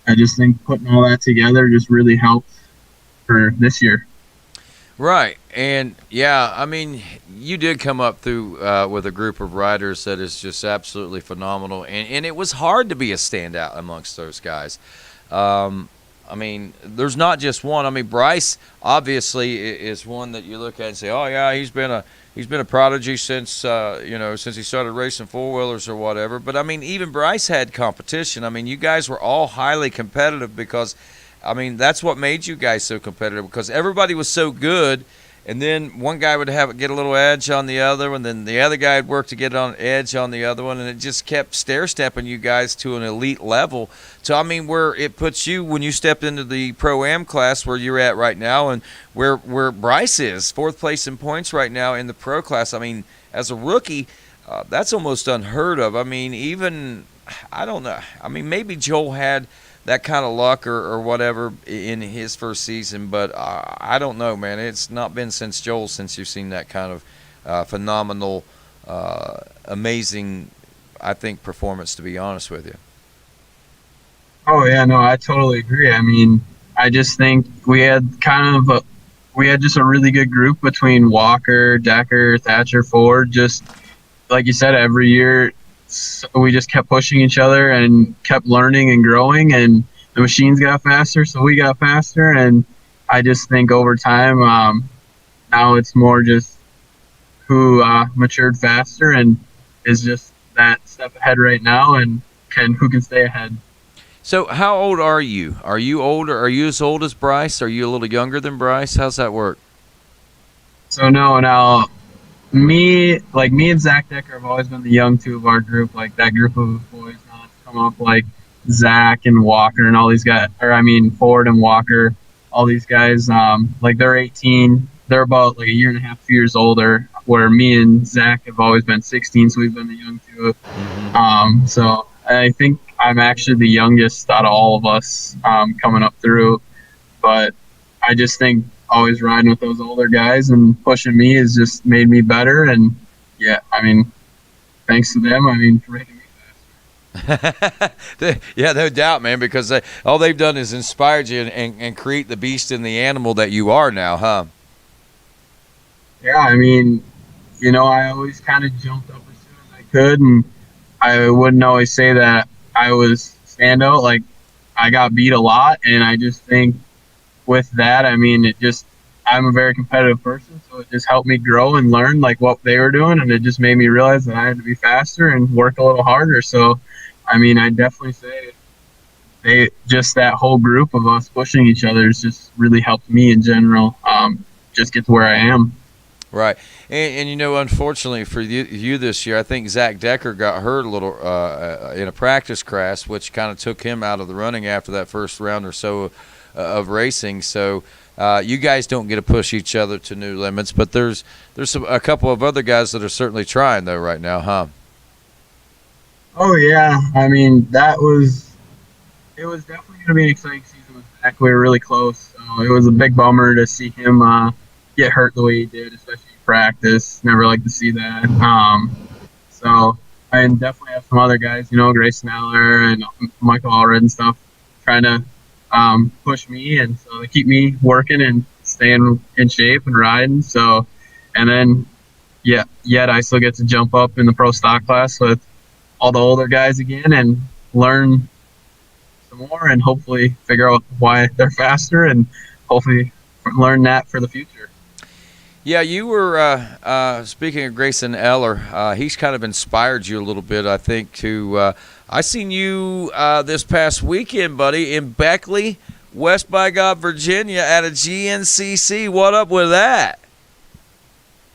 I just think putting all that together just really helped for this year. Right. And yeah, you did come up through with a group of riders that is just absolutely phenomenal, and it was hard to be a standout amongst those guys. I mean, there's not just one. I mean, Bryce obviously is one that you look at and say, oh yeah, he's been a prodigy since since he started racing four-wheelers or whatever. But I mean, even Bryce had competition. I mean, you guys were all highly competitive because, I mean, that's what made you guys so competitive, because everybody was so good. And then one guy would get a little edge on the other, and then the other guy would work to get on edge on the other one, and it just kept stair-stepping you guys to an elite level. So, I mean, where it puts you when you step into the Pro-Am class where you're at right now, and where Bryce is, 4th place in points right now in the Pro class. I mean, as a rookie, that's almost unheard of. I mean, even, I don't know. I mean, maybe Joel had that kind of luck or whatever in his first season, but I don't know, man. It's not been since Joel since you've seen that kind of phenomenal, amazing, I think, performance, to be honest with you. Oh yeah, no, I totally agree. I mean, I just think we had just a really good group between Walker, Decker, Thatcher, Ford. Just like you said, every year we just kept pushing each other and kept learning and growing, and the machines got faster, so we got faster. And I just think over time, now it's more just who matured faster and is just that step ahead right now, and who can stay ahead. So how old are you? Are you older? Are you as old as Bryce? Are you a little younger than Bryce? How's that work? So no, now me and Zach Decker have always been the young two of our group. Like, that group of boys now it's come up, like Zach and Walker and all these guys, Ford and Walker, all these guys, like they're 18. They're about like a year and a half, 2 years older, where me and Zach have always been 16, so we've been the young two. So I think I'm actually the youngest out of all of us coming up through. But I just think always riding with those older guys and pushing me has just made me better. And yeah, I mean, thanks to them, for making me faster. Yeah, no doubt, man, because all they've done is inspired you and create the beast in the animal that you are now, huh? Yeah, I always kind of jumped up as soon as I could, and I wouldn't always say that I was standout. Like, I got beat a lot, and I just think with that, I'm a very competitive person, so it just helped me grow and learn like what they were doing, and it just made me realize that I had to be faster and work a little harder. So, I definitely say that whole group of us pushing each other has just really helped me in general just get to where I am. Right. And unfortunately for you this year, I think Zach Decker got hurt a little in a practice crash, which kind of took him out of the running after that first round or so of racing. So you guys don't get to push each other to new limits, but there's a couple of other guys that are certainly trying, though, right now, huh? Oh, yeah. It was definitely going to be an exciting season with Zach. We were really close. It was a big bummer to see him get hurt the way he did, especially in practice. Never like to see that. So I definitely have some other guys, Grayson Eller and Michael Allred and stuff, trying to push me, and so they keep me working and staying in shape and riding. So, and then yet I still get to jump up in the pro stock class with all the older guys again and learn some more, and hopefully figure out why they're faster, and hopefully learn that for the future. Yeah, you were, speaking of Grayson Eller, he's kind of inspired you a little bit, I think, to I seen you this past weekend, buddy, in Beckley, West by God, Virginia, at a GNCC. What up with that?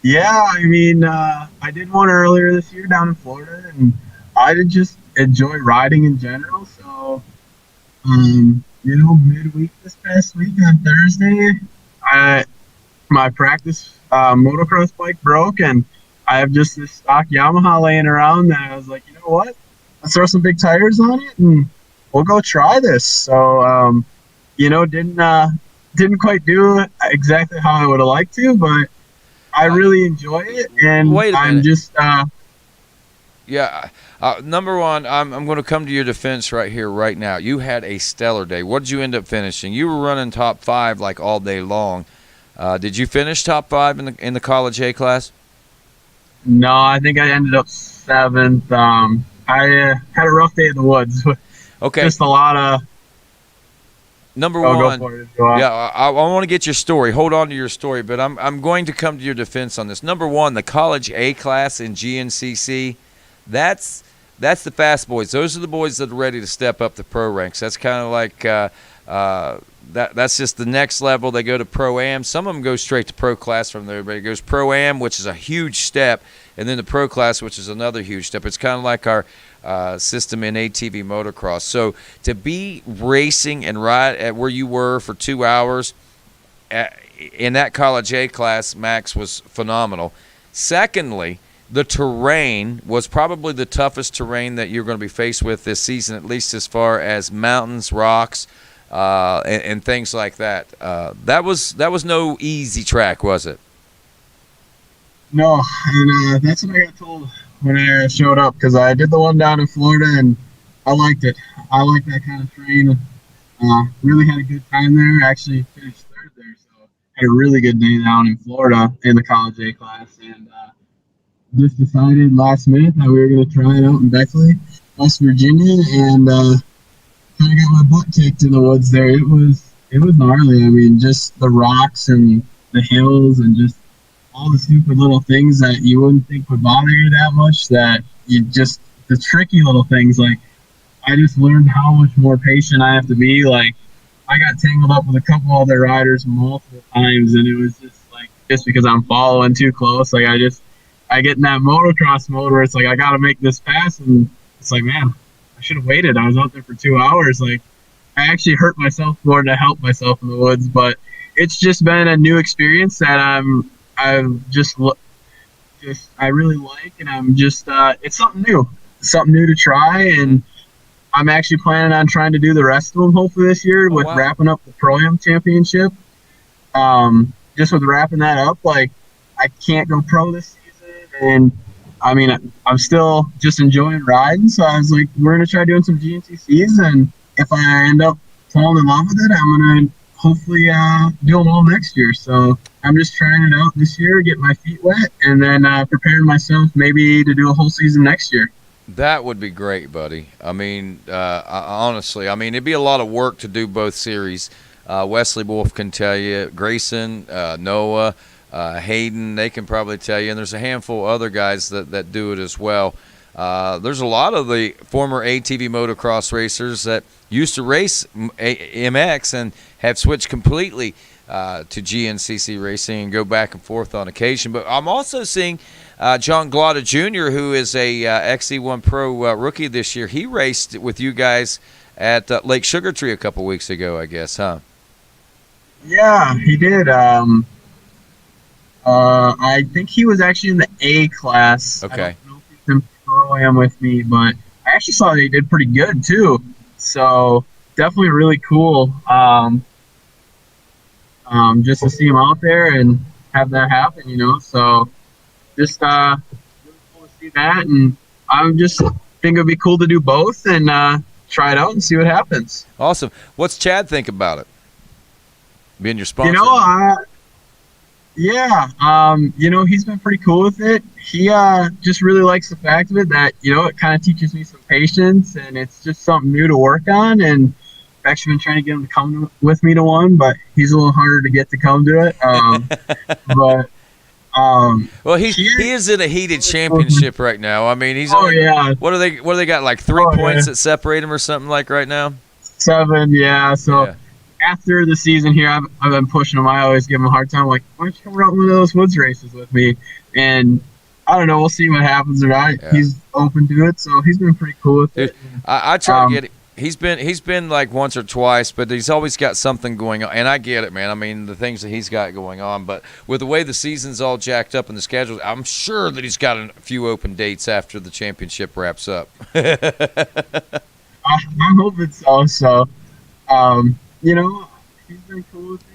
Yeah, I did one earlier this year down in Florida, and I did just enjoy riding in general. So, midweek this past week on Thursday, my practice motocross bike broke, and I have just this stock Yamaha laying around that I was like, you know what? Let's throw some big tires on it and we'll go try this. So, didn't quite do it exactly how I would have liked to, but I really enjoy it, and I'm just number one, I'm going to come to your defense right here, right now. You had a stellar day. What did you end up finishing? You were running top 5 like all day long. Did you finish top 5 in the college A class? No, I think I ended up 7th. I had a rough day in the woods. Okay. Just a lot of Number Go one, for it, go on. yeah, I want to get your story. Hold on to your story, but I'm going to come to your defense on this. Number one, the college A class in GNCC, that's the fast boys. Those are the boys that are ready to step up the pro ranks. That's kind of like that's just the next level. They go to Pro-Am. Some of them go straight to pro class from there, but it goes Pro-Am, which is a huge step, and then the pro class, which is another huge step. It's kind of like our system in ATV motocross. So to be racing and ride at where you were for 2 hours in that college A class, Max, was phenomenal. Secondly, the terrain was probably the toughest terrain that you're going to be faced with this season, at least as far as mountains, rocks, and things like that. That was no easy track, was it? No, and that's what I got told when I showed up, because I did the one down in Florida and I liked it. I like that kind of terrain. Really had a good time there. Actually finished third there, so had a really good day down in Florida in the college A class, and just decided last minute that we were going to try it out in Beckley, West Virginia, and kind of got my butt kicked in the woods there. It was gnarly. I mean, just the rocks and the hills and just all the stupid little things that you wouldn't think would bother you that much, that you just, the tricky little things, like I just learned how much more patient I have to be. Like I got tangled up with a couple other riders multiple times, and it was just like, just because I'm following too close, like I get in that motocross mode where it's like, I got to make this pass, and it's like, man, I should have waited. I was out there for 2 hours. Like I actually hurt myself more to help myself in the woods, but it's just been a new experience that I really like, and I'm just it's something new to try, and I'm actually planning on trying to do the rest of them hopefully this year with wrapping up the Pro-Am Championship. Just with wrapping that up, like I can't go pro this season, and I mean I'm still just enjoying riding, so I was like, we're gonna try doing some GNCCs, and if I end up falling in love with it, I'm gonna hopefully do them all next year. So I'm just trying it out this year, get my feet wet, and then preparing myself maybe to do a whole season next year. That would be great, buddy. I mean, honestly, I mean, it'd be a lot of work to do both series. Wesley Wolf can tell you, Grayson, Noah, Hayden, they can probably tell you, and there's a handful of other guys that do it as well. There's a lot of the former ATV motocross racers that used to race MX and have switched completely to GNCC racing and go back and forth on occasion. But I'm also seeing John Glotta Jr., who is a XC1 Pro rookie this year. He raced with you guys at Lake Sugar Tree a couple weeks ago, I guess, huh? Yeah, he did. I think he was actually in the A class. Okay. I don't know if he's in Pro-Am with me, but I actually saw that he did pretty good too. So definitely really cool. Just to see him out there and have that happen, you know. So just really cool to see that, and I'm just think it'd be cool to do both and try it out and see what happens. Awesome. What's Chad think about it? Being your sponsor? You know, you know, he's been pretty cool with it. He just really likes the fact of it that, you know, it kind of teaches me some patience, and it's just something new to work on. And I've actually been trying to get him to come with me to one, but he's a little harder to get to come to it. Well, he is in a heated championship right now. I mean, he's what do they got, like 3 points that separate him or something like right now? 7, yeah. So after the season here, I've been pushing him. I always give him a hard time, like, why don't you come out one of those woods races with me? And I don't know, we'll see what happens or not. Yeah. He's open to it, so he's been pretty cool with it. I try to get it. He's been like once or twice, but he's always got something going on, and I get it, man. I mean, the things that he's got going on, but with the way the season's all jacked up in the schedule, I'm sure that he's got a few open dates after the championship wraps up. I'm hoping so. So, you know, he's been cool with it.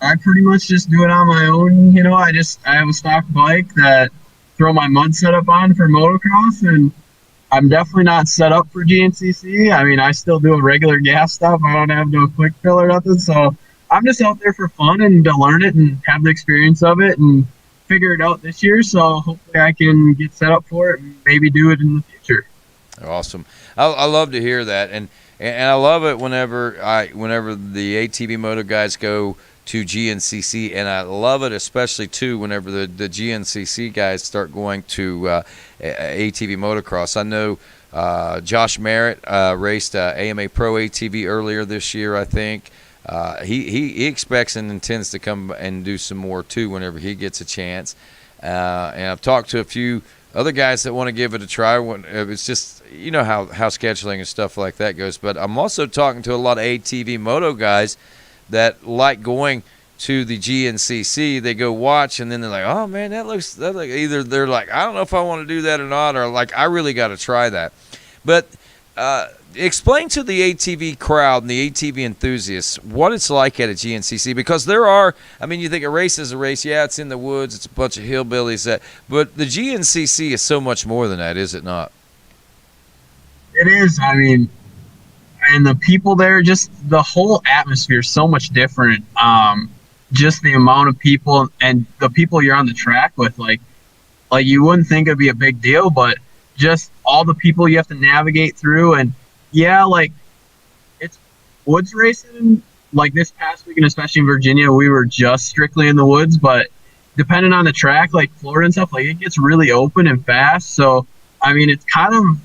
I pretty much just do it on my own. You know, I have a stock bike that throw my mud setup on for motocross, and I'm definitely not set up for GNCC. I mean, I still do a regular gas stop. I don't have no quick fill or nothing. So I'm just out there for fun and to learn it and have the experience of it and figure it out this year. So hopefully I can get set up for it and maybe do it in the future. Awesome. I love to hear that. And And I love it whenever the ATV moto guys go to GNCC, and I love it especially too whenever the GNCC guys start going to ATV motocross. I know Josh Merritt raced AMA Pro ATV earlier this year, I think. He expects and intends to come and do some more too whenever he gets a chance. And I've talked to a few other guys that want to give it a try. It's just, you know how scheduling and stuff like that goes. But I'm also talking to a lot of ATV moto guys that like going to the GNCC. They go watch, and then they're like, oh man, that looks either they're like, I don't know if I want to do that or not, or like, I really got to try that. But explain to the ATV crowd and the ATV enthusiasts what it's like at a GNCC, because there are, I mean, you think a race is a race. Yeah, it's in the woods. It's a bunch of hillbillies. But the GNCC is so much more than that, is it not? It is. I mean, and the people there, just the whole atmosphere is so much different. Just the amount of people and the people you're on the track with, like you wouldn't think it'd be a big deal, but just all the people you have to navigate through. And yeah, like, it's woods racing. Like this past weekend, especially in Virginia, we were just strictly in the woods, but depending on the track, like Florida and stuff, like it gets really open and fast. So, I mean, it's kind of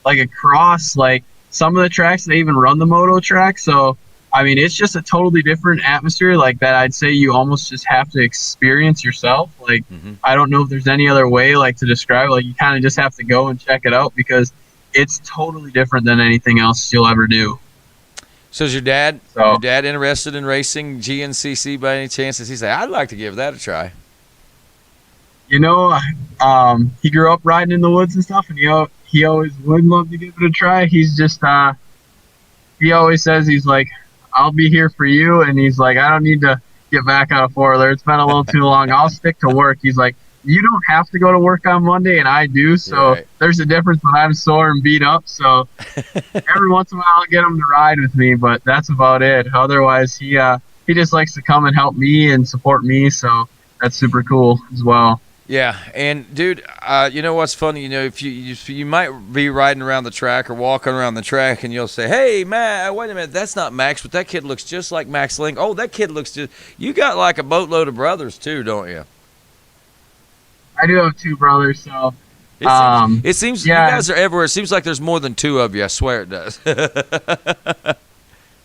like a cross, like some of the tracks, they even run the moto track. So, I mean, it's just a totally different atmosphere like that. I'd say you almost just have to experience yourself. Like, I don't know if there's any other way like to describe it. Like, you kind of just have to go and check it out because it's totally different than anything else you'll ever do. So is your dad interested in racing GNCC by any chance? Does he say, I'd like to give that a try? You know, he grew up riding in the woods and stuff, and he always would love to give it a try. He's just, he always says, he's like, I'll be here for you. And he's like, I don't need to get back on a four-wheeler. It's been a little too long. I'll stick to work. He's like, you don't have to go to work on Monday, and I do. So there's a difference when I'm sore and beat up. So every once in a while I'll get him to ride with me, but that's about it. Otherwise, he just likes to come and help me and support me. So that's super cool as well. Yeah, and dude, you know what's funny? You know, if you might be riding around the track or walking around the track, and you'll say, "Hey, Matt, wait a minute, that's not Max, but that kid looks just like Max Link. Oh, that kid looks just." You got like a boatload of brothers too, don't you? I do have two brothers, so it seems you guys are everywhere. It seems like there's more than two of you. I swear it does.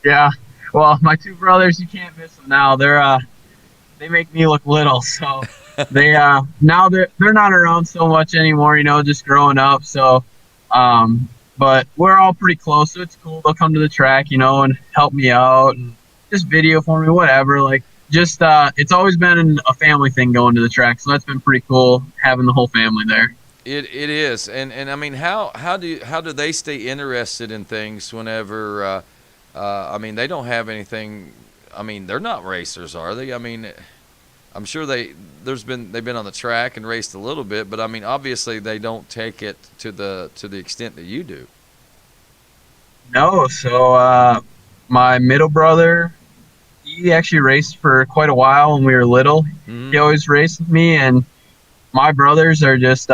Yeah, well, my two brothers, you can't miss them now. They make me look little, so. They now they're not around so much anymore, you know, just growing up. So but we're all pretty close, so it's cool. They'll come to the track, you know, and help me out and just video for me, whatever. Like, just it's always been a family thing going to the track, so that's been pretty cool having the whole family there. It is, and I mean, how do they stay interested in things whenever I mean, they don't have anything. I mean, they're not racers, are they? I mean, I'm sure they've been on the track and raced a little bit, but I mean, obviously they don't take it to the extent that you do. No, so my middle brother, he actually raced for quite a while when we were little. Mm-hmm. He always raced with me, and my brothers are just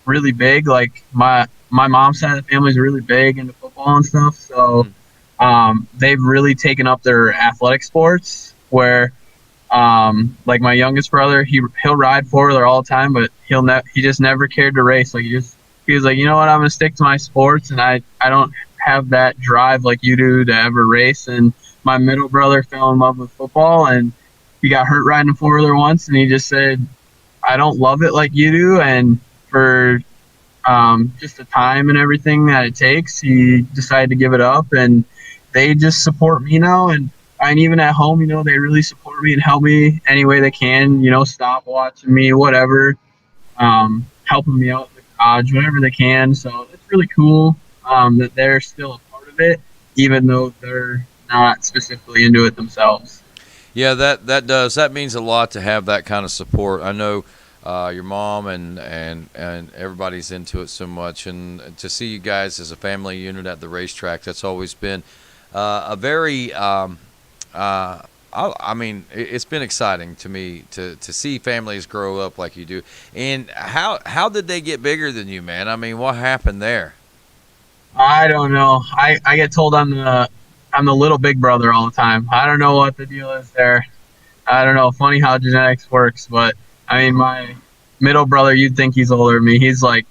really big. Like my mom's side of the family is really big into football and stuff, so they've really taken up their athletic sports where. Like my youngest brother, he'll ride four-wheeler all the time, but he just never cared to race. Like he was like, you know what, I'm gonna stick to my sports, and I don't have that drive like you do to ever race. And my middle brother fell in love with football, and he got hurt riding a four-wheeler once, and he just said, I don't love it like you do, and for just the time and everything that it takes, he decided to give it up, and they just support me now. And even at home, you know, they really support me and help me any way they can, you know, stop watching me, whatever, helping me out in the garage, whatever they can. So it's really cool that they're still a part of it, even though they're not specifically into it themselves. Yeah, that means a lot to have that kind of support. I know your mom and everybody's into it so much, and to see you guys as a family unit at the racetrack, that's always been a very I mean, it's been exciting to me to see families grow up like you do. And how did they get bigger than you, man? I mean, what happened there? I don't know. I get told I'm the little big brother all the time. I don't know what the deal is there. I don't know. Funny how genetics works, but I mean, my middle brother, you'd think he's older than me. He's like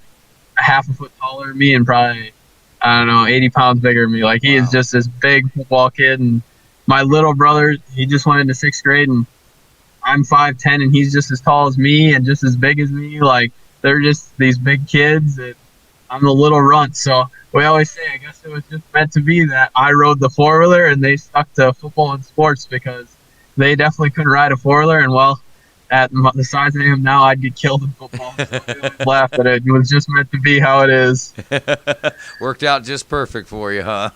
a half a foot taller than me and probably, I don't know, 80 pounds bigger than me. Like, he is just this big football kid. And my little brother, he just went into 6th grade, and I'm 5'10", and he's just as tall as me and just as big as me. Like, they're just these big kids, and I'm the little runt. So we always say, I guess it was just meant to be that I rode the four-wheeler and they stuck to football and sports, because they definitely couldn't ride a four-wheeler. And, well, at the size I am now, I'd get killed in football. So we always laugh at it. It was just meant to be how it is. Worked out just perfect for you, huh?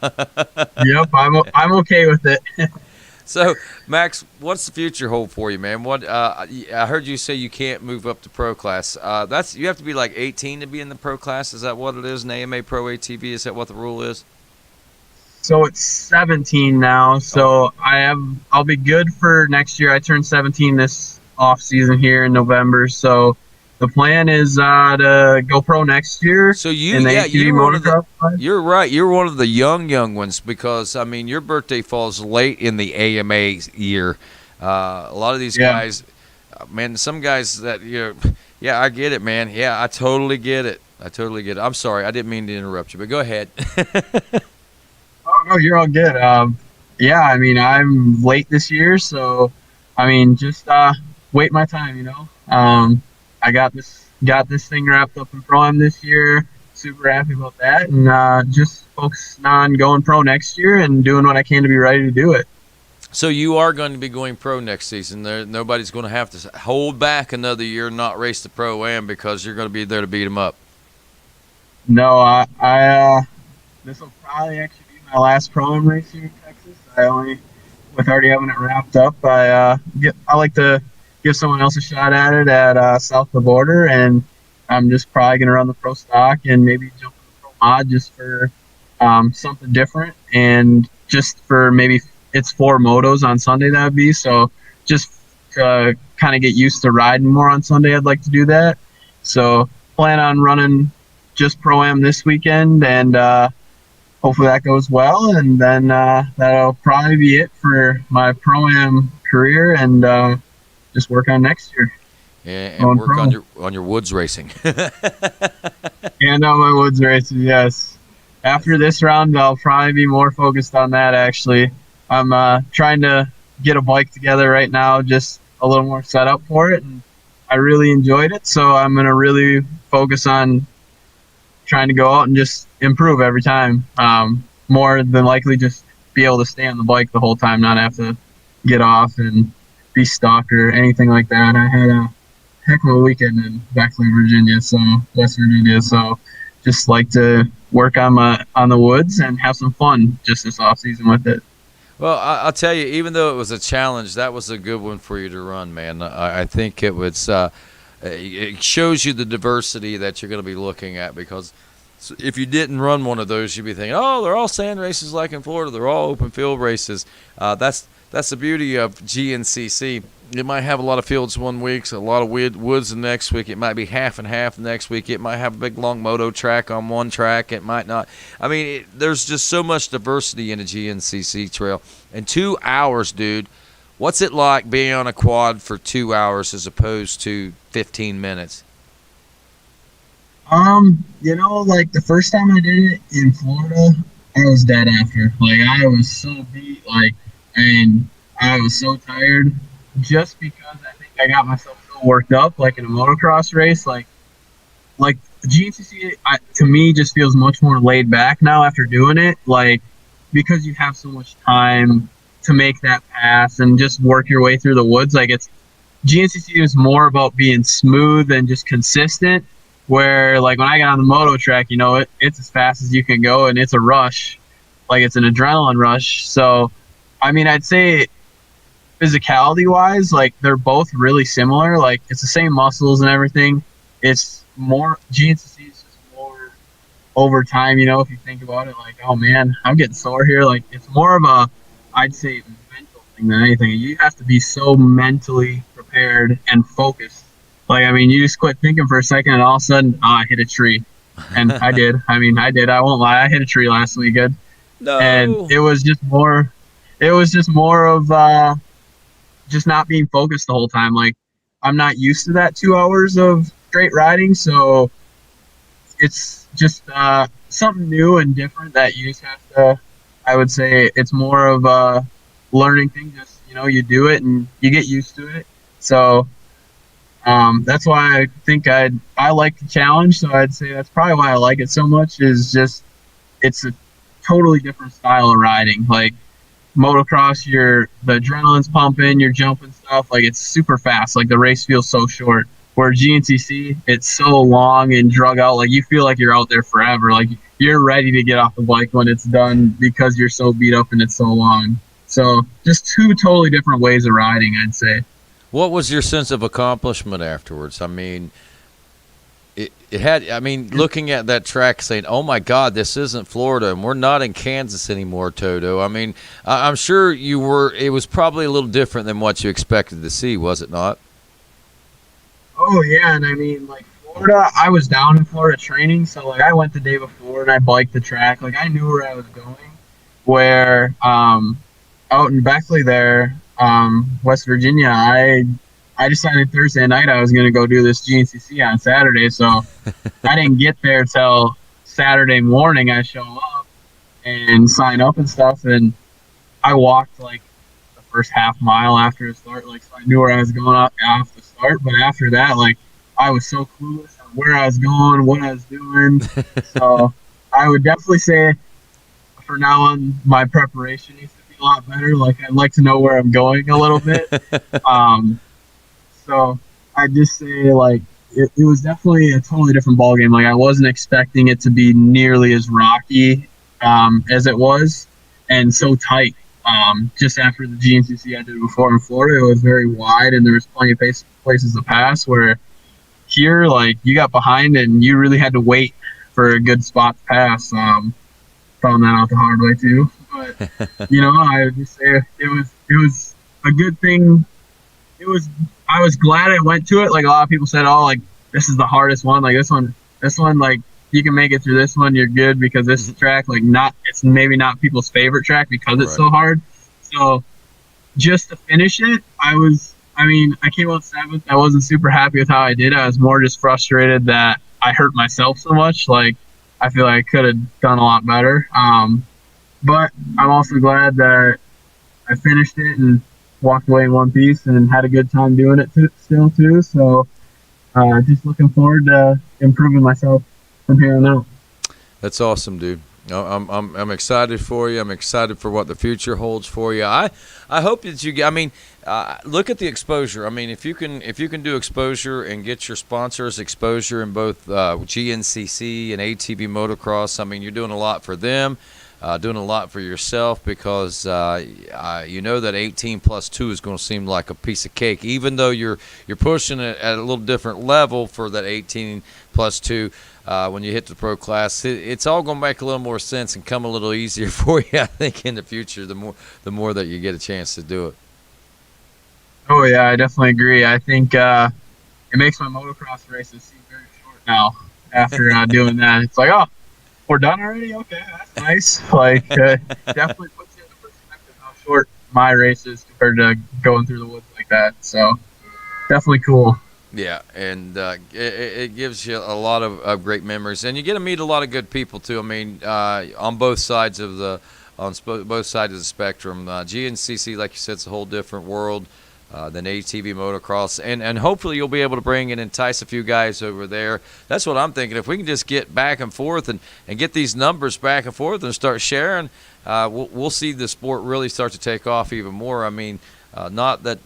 Yep, I'm okay with it. So, Max, what's the future hold for you, man? What I heard you say you can't move up to pro class. That's you have to be like 18 to be in the pro class. Is that what it is? An AMA Pro ATV? Is that what the rule is? So it's 17 now. So I'll be good for next year. I turned 17 this off season here in November. So the plan is to go pro next year. So you're right. You're one of the young ones, because I mean your birthday falls late in the AMA year. A lot of these guys, man, some guys that I get it, man. Yeah, I totally get it. I'm sorry, I didn't mean to interrupt you, but go ahead. Oh no, you're all good. I mean, I'm late this year, so I mean, just wait my time, I got this thing wrapped up in Pro-Am this year. Super happy about that, and just focusing on going pro next year and doing what I can to be ready to do it. So you are going to be going pro next season. Nobody's going to have to hold back another year and not race the Pro-Am because you're going to be there to beat them up. No, I this will probably actually be my last Pro-Am race here in Texas. With already having it wrapped up, I like to give someone else a shot at it at south of the border, and I'm just probably going to run the pro stock and maybe jump in the pro mod just for something different, and just for maybe it's 4 motos on Sunday that would be, so just to kind of get used to riding more on Sunday, I'd like to do that. So plan on running just Pro-Am this weekend, and hopefully that goes well, and then that'll probably be it for my Pro-Am career, and just work on next year. Yeah, and work on your woods racing. And on my woods racing, yes. After this round, I'll probably be more focused on that, actually. I'm trying to get a bike together right now, just a little more set up for it, and I really enjoyed it, so I'm going to really focus on trying to go out and just improve every time. More than likely just be able to stay on the bike the whole time, not have to get off and be stuck or anything like that. I had a heck of a weekend in Beckley, Virginia, West Virginia, so just like to work on the woods and have some fun just this off season with it. Well, I'll tell you, even though it was a challenge, that was a good one for you to run, man. I think it was. It shows you the diversity that you're going to be looking at, because if you didn't run one of those, you'd be thinking, oh, they're all sand races like in Florida. They're all open field races. That's the beauty of GNCC. It might have a lot of fields one week, a lot of woods the next week. It might be half and half the next week. It might have a big long moto track on one track. It might not. I mean, there's just so much diversity in a GNCC trail. And 2 hours, dude, what's it like being on a quad for 2 hours as opposed to 15 minutes? Like the first time I did it in Florida, I was dead after. Like, I was so beat, and I was so tired, just because I think I got myself so worked up, like in a motocross race. Like GNCC, to me, just feels much more laid back now after doing it, like, because you have so much time to make that pass and just work your way through the woods. Like, GNCC is more about being smooth and just consistent, where, like, when I got on the moto track, it's as fast as you can go, and it's a rush. Like, it's an adrenaline rush. So, I mean, I'd say physicality-wise, like, they're both really similar. Like, it's the same muscles and everything. It's more, GNCC is just more over time, if you think about it. Like, oh, man, I'm getting sore here. Like, it's more of a, I'd say, mental thing than anything. You have to be so mentally prepared and focused. Like, I mean, you just quit thinking for a second, and all of a sudden, I hit a tree. And I did. I mean, I did. I won't lie. I hit a tree last weekend. No. And it was just more of just not being focused the whole time. Like, I'm not used to that 2 hours of straight riding, so it's just something new and different that you just have to, I would say it's more of a learning thing. Just, you do it and you get used to it. So that's why I think I like the challenge. So I'd say that's probably why I like it so much, is just it's a totally different style of riding. Like motocross, the adrenaline's pumping, you're jumping stuff, like it's super fast. Like the race feels so short. Where GNCC, it's so long and drug out. Like you feel like you're out there forever. Like you're ready to get off the bike when it's done because you're so beat up and it's so long. So just two totally different ways of riding, I'd say. What was your sense of accomplishment afterwards? I mean, it had, I mean, looking at that track saying, oh my God, this isn't Florida and we're not in Kansas anymore, Toto. I mean, I'm sure it was probably a little different than what you expected to see, was it not? Oh yeah, and I mean, like Florida, I was down in Florida training, so like I went the day before and I biked the track. Like I knew where I was going. Where out in Beckley there, West Virginia, I decided Thursday night I was going to go do this GNCC on Saturday, so I didn't get there till Saturday morning. I show up and sign up and stuff, and I walked like the first half mile after the start, like so I knew where I was going off the start. But after that, like I was so clueless on where I was going, what I was doing. So I would definitely say, for now on, my preparation needs to be a lot better. Like I'd like to know where I'm going a little bit. So I just say like it was definitely a totally different ballgame. Like I wasn't expecting it to be nearly as rocky as it was, and so tight. Just after the GNCC I did before in Florida, it was very wide and there was plenty of places to pass, where here, like, you got behind and you really had to wait for a good spot to pass. Found that out the hard way too. But, I would just say it was a good thing. I was glad I went to it. Like, a lot of people said, oh, like, this is the hardest one. Like, this one, like, you can make it through this one, you're good, because this track, like, it's maybe not people's favorite track because it's so hard. So just to finish it, I came out seventh. I wasn't super happy with how I did. I was more just frustrated that I hurt myself so much. Like, I feel like I could have done a lot better. But I'm also glad that I finished it and walked away in one piece and had a good time doing it still too. So just looking forward to improving myself from here on out. That's awesome, dude. I'm excited for you. I'm excited for what the future holds for you. I hope that you. I mean, look at the exposure. I mean, if you can do exposure and get your sponsors exposure in both GNCC and ATV Motocross, I mean, you're doing a lot for them, doing a lot for yourself, because you know that 18 plus 2 is going to seem like a piece of cake, even though you're pushing it at a little different level for that 18 plus 2. When you hit the pro class, it's all going to make a little more sense and come a little easier for you, I think, in the future, the more that you get a chance to do it. Oh, yeah, I definitely agree. I think it makes my motocross races seem very short now after doing that. It's like, oh, we're done already? Okay, that's nice. Like, definitely puts you into perspective how short my race is compared to going through the woods like that. So, definitely cool. Yeah, and it gives you a lot of great memories, and you get to meet a lot of good people too. I mean, on both sides of the spectrum. GNCC, like you said, it's a whole different world than ATV motocross, and hopefully you'll be able to bring and entice a few guys over there. That's what I'm thinking. If we can just get back and forth and get these numbers back and forth and start sharing, we'll see the sport really start to take off even more. I mean, not that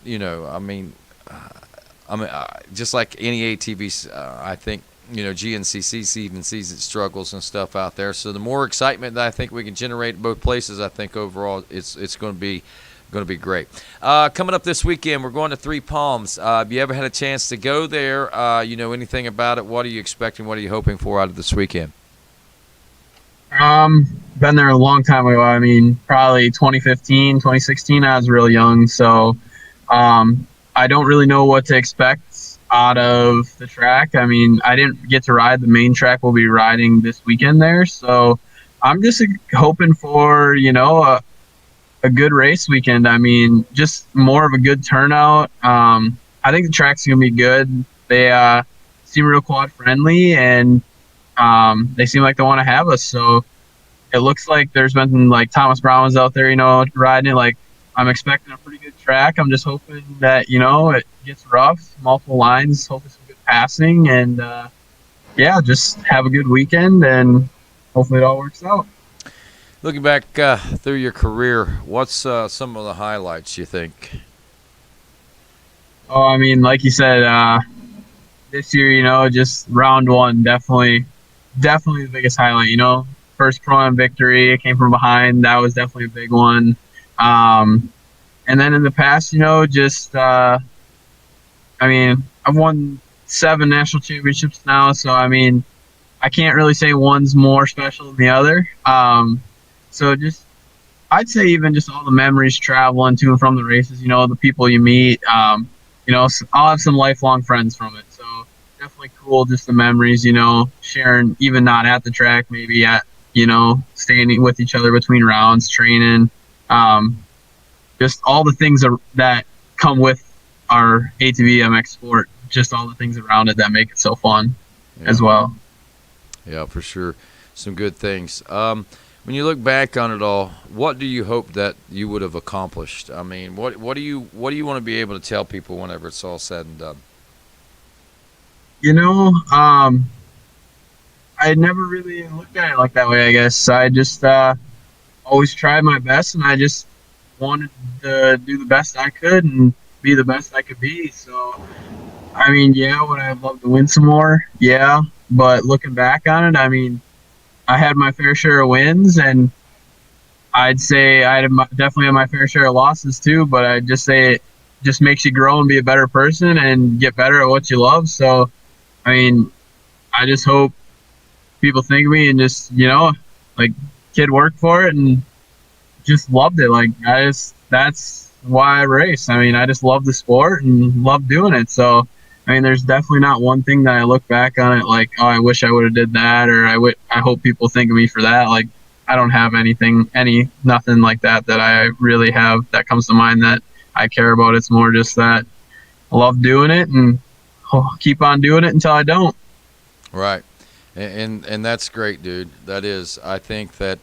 just like any ATV, I think, GNCC even sees its struggles and stuff out there. So the more excitement that I think we can generate in both places, I think overall it's going to be great. Coming up this weekend, we're going to Three Palms. Have you ever had a chance to go there? Anything about it? What are you expecting? What are you hoping for out of this weekend? Been there a long time ago. I mean, probably 2015, 2016. I was real young, so I don't really know what to expect. out of the track. I mean, I didn't get to ride the main track we'll be riding this weekend there, so I'm just hoping for, a good race weekend. I mean, just more of a good turnout. I think the track's going to be good. They seem real quad friendly, and they seem like they want to have us. So it looks like there's been like Thomas Brown was out there, riding it. Like, I'm expecting a pretty good track. I'm just hoping that, it gets rough, multiple lines, hopefully some good passing, and just have a good weekend, and hopefully it all works out. Looking back through your career, what's some of the highlights you think? Oh, I mean, like you said, this year, just round one, definitely the biggest highlight. First Pro-Am victory, it came from behind. That was definitely a big one. And then in the past, I've won 7 national championships now. So, I mean, I can't really say one's more special than the other. I'd say even just all the memories traveling to and from the races, the people you meet, I'll have some lifelong friends from it. So definitely cool, just the memories, sharing, even not at the track, maybe at, standing with each other between rounds, training, just all the things that come with our ATVMX sport, just all the things around it that make it so fun as well. Yeah, for sure. Some good things. When you look back on it all, what do you hope that you would have accomplished? I mean, what do you want to be able to tell people whenever it's all said and done? I never really looked at it like that way, I guess. I just always tried my best, and I just wanted to do the best I could and be the best I could be. So, I mean, would I have loved to win some more? Yeah, but looking back on it, I mean, I had my fair share of wins, and I'd say I definitely had my fair share of losses too, but I'd just say it just makes you grow and be a better person and get better at what you love. So, I mean, I just hope people think of me and just, like, kid worked for it and just loved it. Like, that's why I race. I mean, I just love the sport and love doing it. So, I mean, there's definitely not one thing that I look back on it like, oh, I wish I would have did that, or I hope people think of me for that. Like, I don't have nothing like that I really have that comes to mind that I care about. It's more just that I love doing it, and I'll keep on doing it until I don't. Right. And that's great, dude. That is. I think that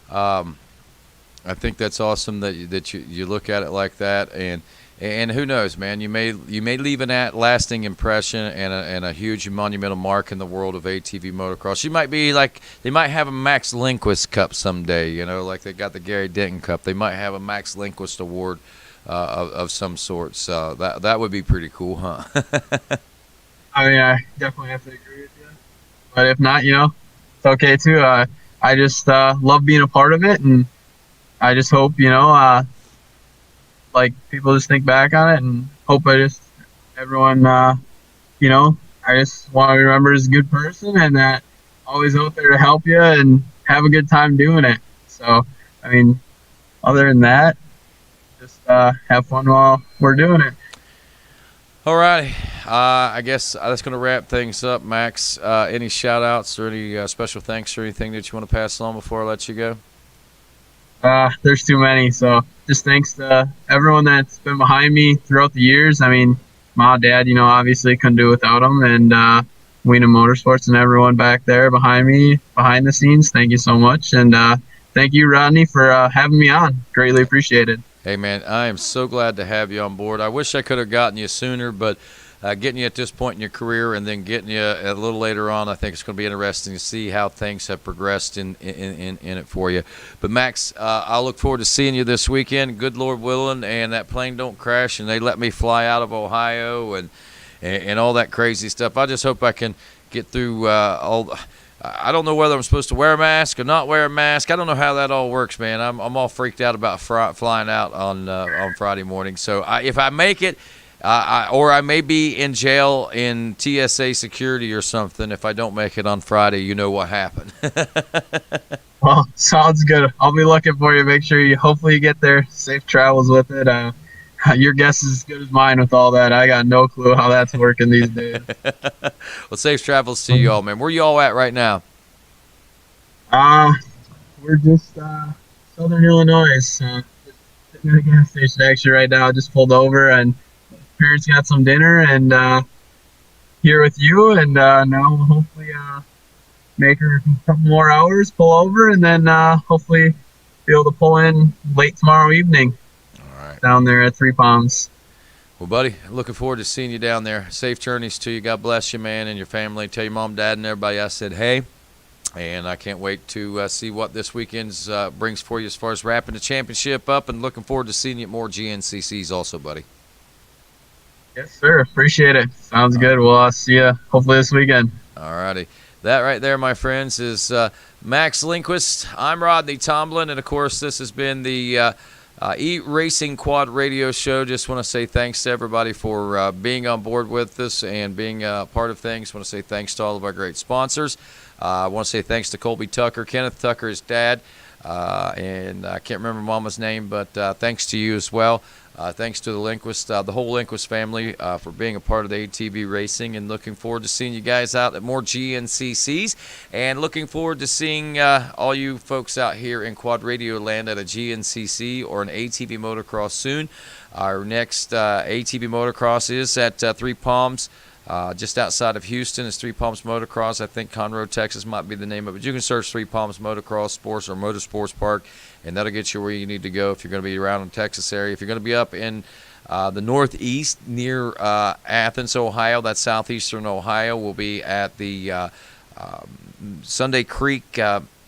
that's awesome that you look at it like that, and who knows, man? You may leave a lasting impression and a huge monumental mark in the world of ATV motocross. You might be like, they might have a Max Lindquist Cup someday, like they got the Gary Denton Cup. They might have a Max Lindquist Award of some sort. So that would be pretty cool, huh? I mean, I definitely have to agree with you. But if not, it's okay too. I just love being a part of it, and I just hope, like, people just think back on it, and hope everyone, I just want to be remembered as a good person, and that always out there to help you and have a good time doing it. So, I mean, other than that, just have fun while we're doing it. All righty. I guess that's going to wrap things up, Max. Any shout-outs or any special thanks or anything that you want to pass along before I let you go? There's too many. So just thanks to everyone that's been behind me throughout the years. I mean, Mom, Dad, obviously couldn't do it without them. And Wiener Motorsports and everyone back there behind me, behind the scenes, thank you so much. And thank you, Rodney, for having me on. Greatly appreciated. Hey, man, I am so glad to have you on board. I wish I could have gotten you sooner, but getting you at this point in your career and then getting you a little later on, I think it's going to be interesting to see how things have progressed in it for you. But, Max, I'll look forward to seeing you this weekend, good Lord willing, and that plane don't crash and they let me fly out of Ohio and all that crazy stuff. I just hope I can get through all – I don't know whether I'm supposed to wear a mask or not wear a mask. I don't know how that all works, man. I'm all freaked out about flying out on Friday morning. So if I make it, or I may be in jail in TSA security or something if I don't make it on Friday, you know what happened. Well, sounds good. I'll be looking for you. Make sure hopefully you get there. Safe travels with it. your guess is as good as mine with all that. I got no clue how that's working these days. Well, safe travels to you all, man. Where you all at right now? We're just Southern Illinois. Just sitting at a gas station actually right now. Just pulled over and parents got some dinner and here with you. And now we'll hopefully make her a couple more hours, pull over, and then hopefully be able to pull in late tomorrow evening. All right. Down there at Three Palms. Well, buddy, looking forward to seeing you down there. Safe journeys to you. God bless you, man, and your family. Tell your mom, dad, and everybody I said hey. And I can't wait to see what this weekend's brings for you as far as wrapping the championship up, and looking forward to seeing you at more GNCCs also, buddy. Yes, sir. Appreciate it. Sounds good. We'll see you hopefully this weekend. All righty. That right there, my friends, is Max Lindquist. I'm Rodney Tomlin, and, of course, this has been the E-Racing Quad Radio Show. Just want to say thanks to everybody for being on board with us and being part of things. Want to say thanks to all of our great sponsors. I want to say thanks to Colby Tucker, Kenneth Tucker, his dad, and I can't remember Mama's name, but thanks to you as well. Thanks to the Lindquist, the whole Lindquist family for being a part of the ATV racing, and looking forward to seeing you guys out at more GNCCs, and looking forward to seeing all you folks out here in Quad Radio land at a GNCC or an ATV motocross soon. Our next ATV motocross is at Three Palms. Just outside of Houston is Three Palms Motocross. I think Conroe, Texas might be the name of it. You can search Three Palms Motocross Sports or Motorsports Park, and that'll get you where you need to go if you're going to be around in the Texas area. If you're going to be up in the Northeast near Athens, Ohio, that's southeastern Ohio, we'll be at the Sunday Creek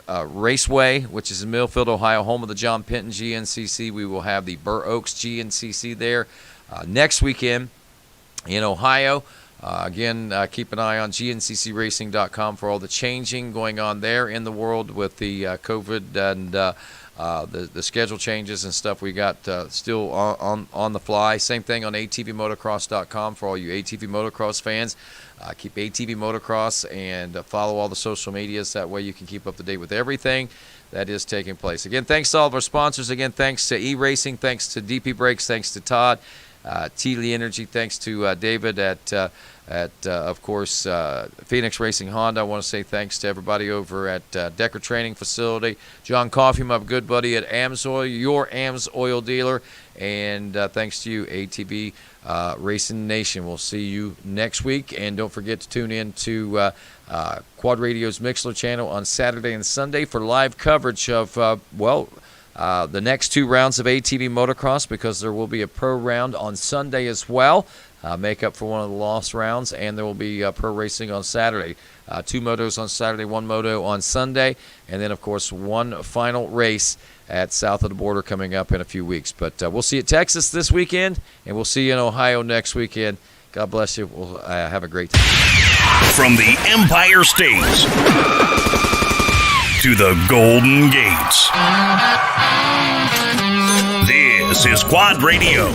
Raceway, which is in Millfield, Ohio, home of the John Penton GNCC. We will have the Burr Oaks GNCC there next weekend in Ohio. Again, keep an eye on GNCCRacing.com for all the changing going on there in the world with the COVID and the schedule changes and stuff we got still on the fly. Same thing on ATVMotocross.com for all you ATV motocross fans. Keep ATV Motocross and follow all the social medias. That way you can keep up to date with everything that is taking place. Again, thanks to all of our sponsors. Again, thanks to E-Racing. Thanks to DP Brakes. Thanks to Todd. Teely Energy. Thanks to David at of course, Phoenix Racing Honda. I want to say thanks to everybody over at Decker Training Facility. John Coffey, my good buddy at AMSOIL, your AMS oil dealer. And thanks to you, ATV Racing Nation. We'll see you next week. And don't forget to tune in to Quad Radio's Mixler channel on Saturday and Sunday for live coverage of, the next two rounds of ATV motocross, because there will be a pro round on Sunday as well. Make up for one of the lost rounds, and there will be pro racing on Saturday. Two motos on Saturday, one moto on Sunday, and then, of course, one final race at south of the border coming up in a few weeks. But we'll see you at Texas this weekend, and we'll see you in Ohio next weekend. God bless you. We'll have a great time. From the Empire State to the Golden Gates, this is Quad Radio.